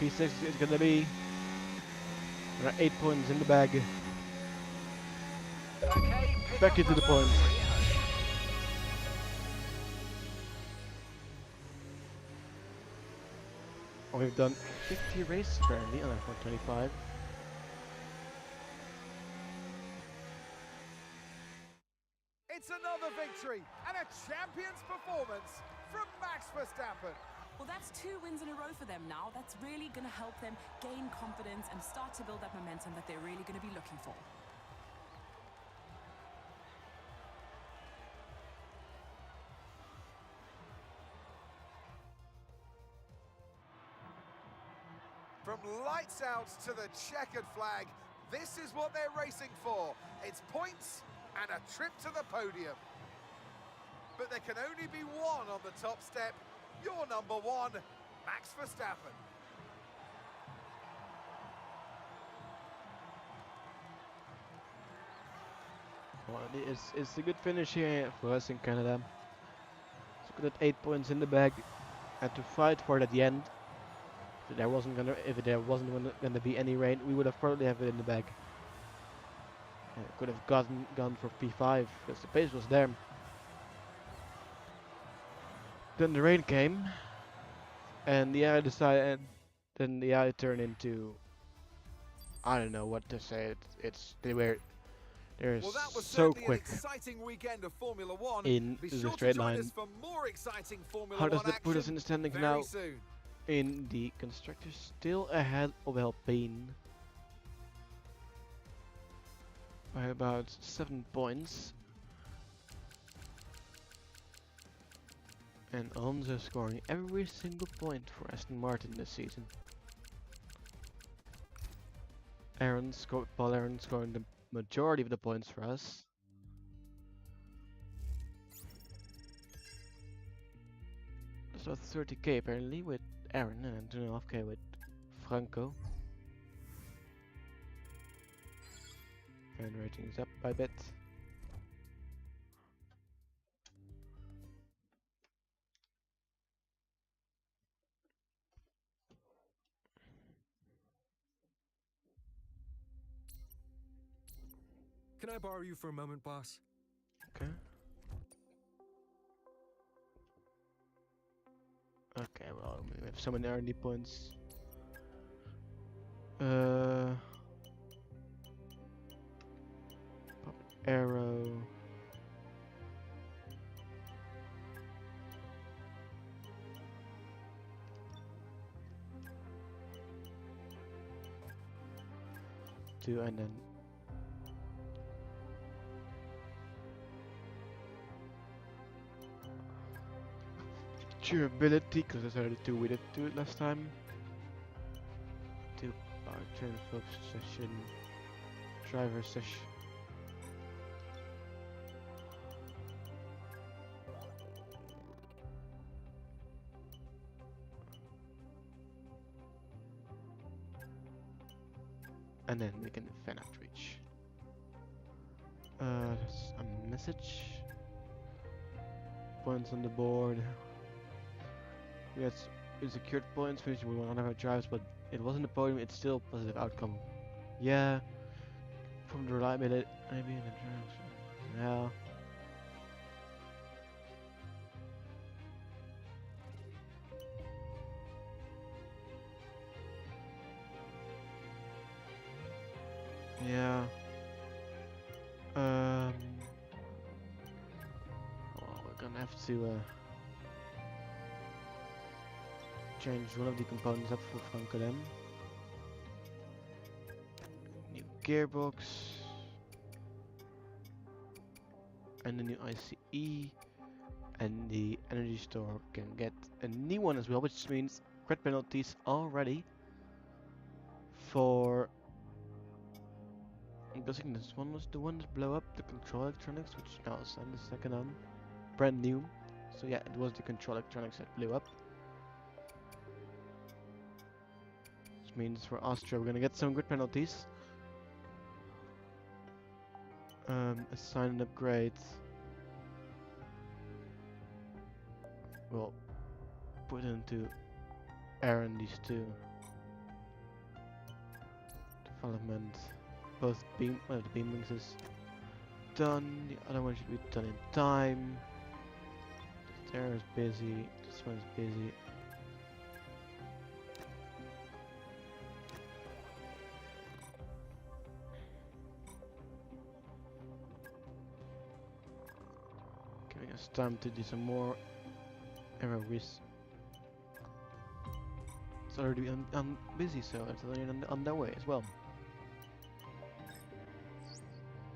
P6 is gonna be. There are 8 points in the bag. Okay, Back into the points. We've done 50 races apparently on F125. It's another victory and a champion's performance from Max Verstappen. Well, that's 2 wins in a row for them now. That's really going to help them gain confidence and start to build that momentum that they're really going to be looking for. From lights out to the checkered flag, this is what they're racing for. It's points and a trip to the podium. But there can only be one on the top step. Your number one, Max Verstappen. Well, it's a good finish here for us in Canada. So good at 8 points in the bag. Had to fight for it at the end. If there wasn't gonna be any rain, we would have probably have it in the bag. Could have gone for P5 because the pace was there. Then the rain came, and the AI decided. And then the AI turned into. I don't know what to say. They're Well, that was so certainly quick an exciting weekend of Formula One. in Be the sure straight to join line. us for more exciting Formula How does One that put us in action the standings very now? soon. In the constructors, still ahead of Alpine by about 7 points, and Alonso scoring every single point for Aston Martin this season. Paul Aaron scoring the majority of the points for us. That's about 30k apparently with Aaron and 2.5k with Franco. Fan rating is up by a bit. Can I borrow you for a moment, boss? Okay. Okay, well, we have so many R&D points. Pop arrow. Two and then durability, because those are the two we did do it last time. Two powertrain focus session, driver session. and then we can fan outreach. That's a message. Points on the board. We secured points, finishing with 1 of our drives, but it wasn't a podium, it's still a positive outcome. Yeah. From the reliability, maybe in the drives. Yeah. Yeah. Well, we're gonna have to change one of the components up for Frankelem. New gearbox. And the new ICE. And the energy store can get a new one as well, which means crit penalties already for... I'm guessing this one was the one that blew up the control electronics, which now is on the second one. Brand new. So yeah, it was the control electronics that blew up. Which means for Austria we're gonna get some good penalties. Assign and upgrade. We'll put into Aaron these two. Development. Both the beam wings is done. The other one should be done in time. This there is busy. This one is busy. Giving us time to do some more error whiz. It's already busy, so it's already on their way as well.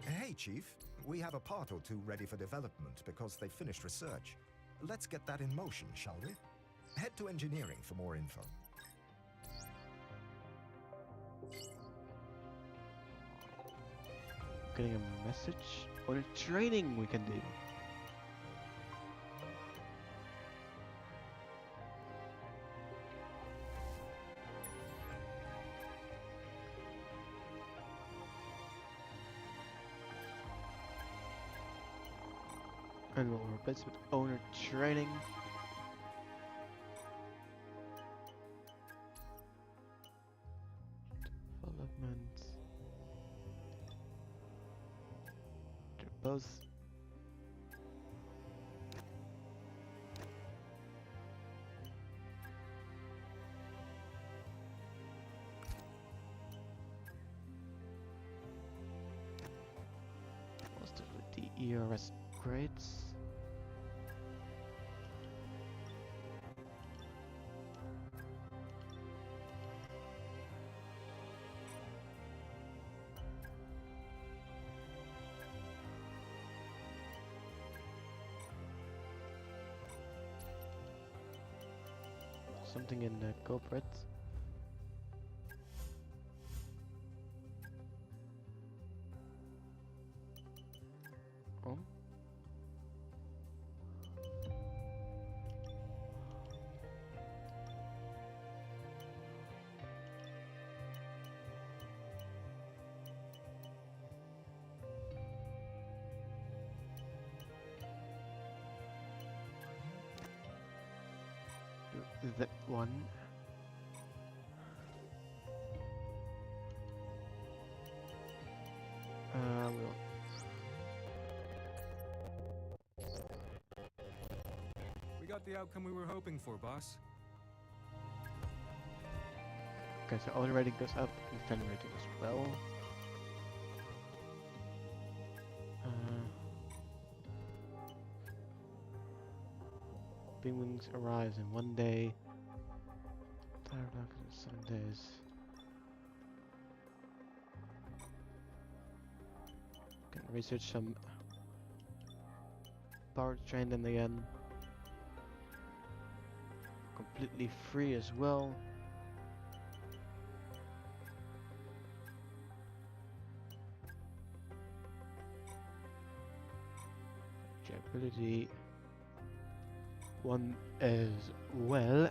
Hey, Chief. We have a part or two ready for development because they finished research. Let's get that in motion, shall we? Head to engineering for more info. Getting a message or a training we can do. And we'll replace with owner training. Development. They're both. What's this with the ERS grades? Something in the corporate. Oh. That one. We'll We got the outcome we were hoping for, boss. okay, so auto rating goes up and fan rating as well. Beam wings arrives in 1 day. Tire block in 7 days. Can research some powertrain then again. Completely free as well. Ability one as well.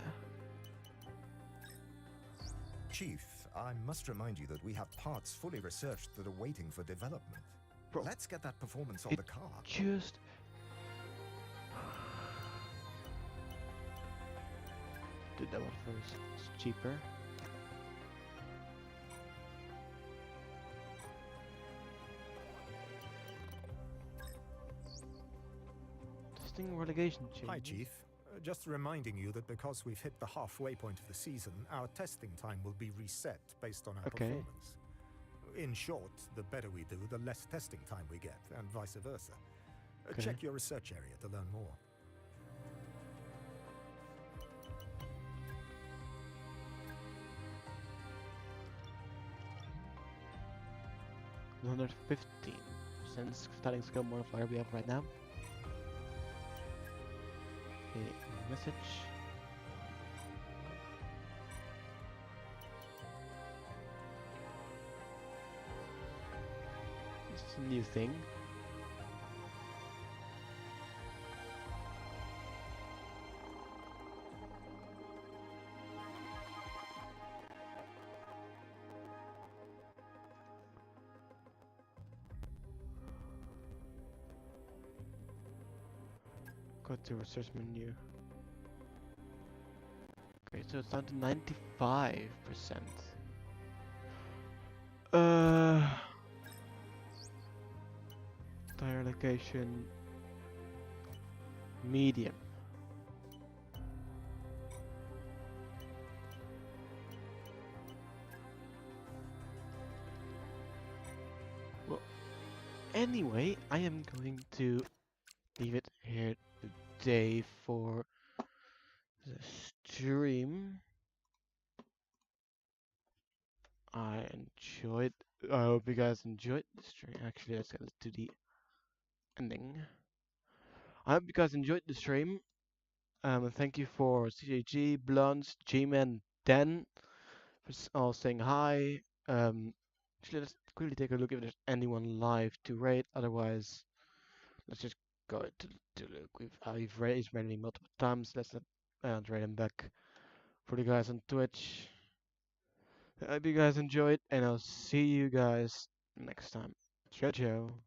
Chief, I must remind you that we have parts fully researched that are waiting for development. Bro, let's get that performance on the car. Just... Did that one first. It's cheaper. Testing relegation change. Hi, Chief. Just reminding you that because we've hit the halfway point of the season, our testing time will be reset based on our performance. In short, the better we do, the less testing time we get, and vice versa. Check your research area to learn more. $115% starting skill modifier we have right now. Okay, message. This is a new thing. Go to research menu. Okay, so it's down to 95%. Tire location medium. Well, anyway, I am going to leave it here today for the stream. I hope you guys enjoyed the stream. Actually, let's get to the ending. I hope you guys enjoyed the stream. And thank you for CJG, Blunts, G-Man, Dan for all saying hi. Actually, let's quickly take a look if there's anyone live to rate. Otherwise, let's just go to look. I've raised randomly multiple times. Let's not rate them back for the guys on Twitch. I hope you guys enjoyed, and I'll see you guys next time. Ciao, ciao.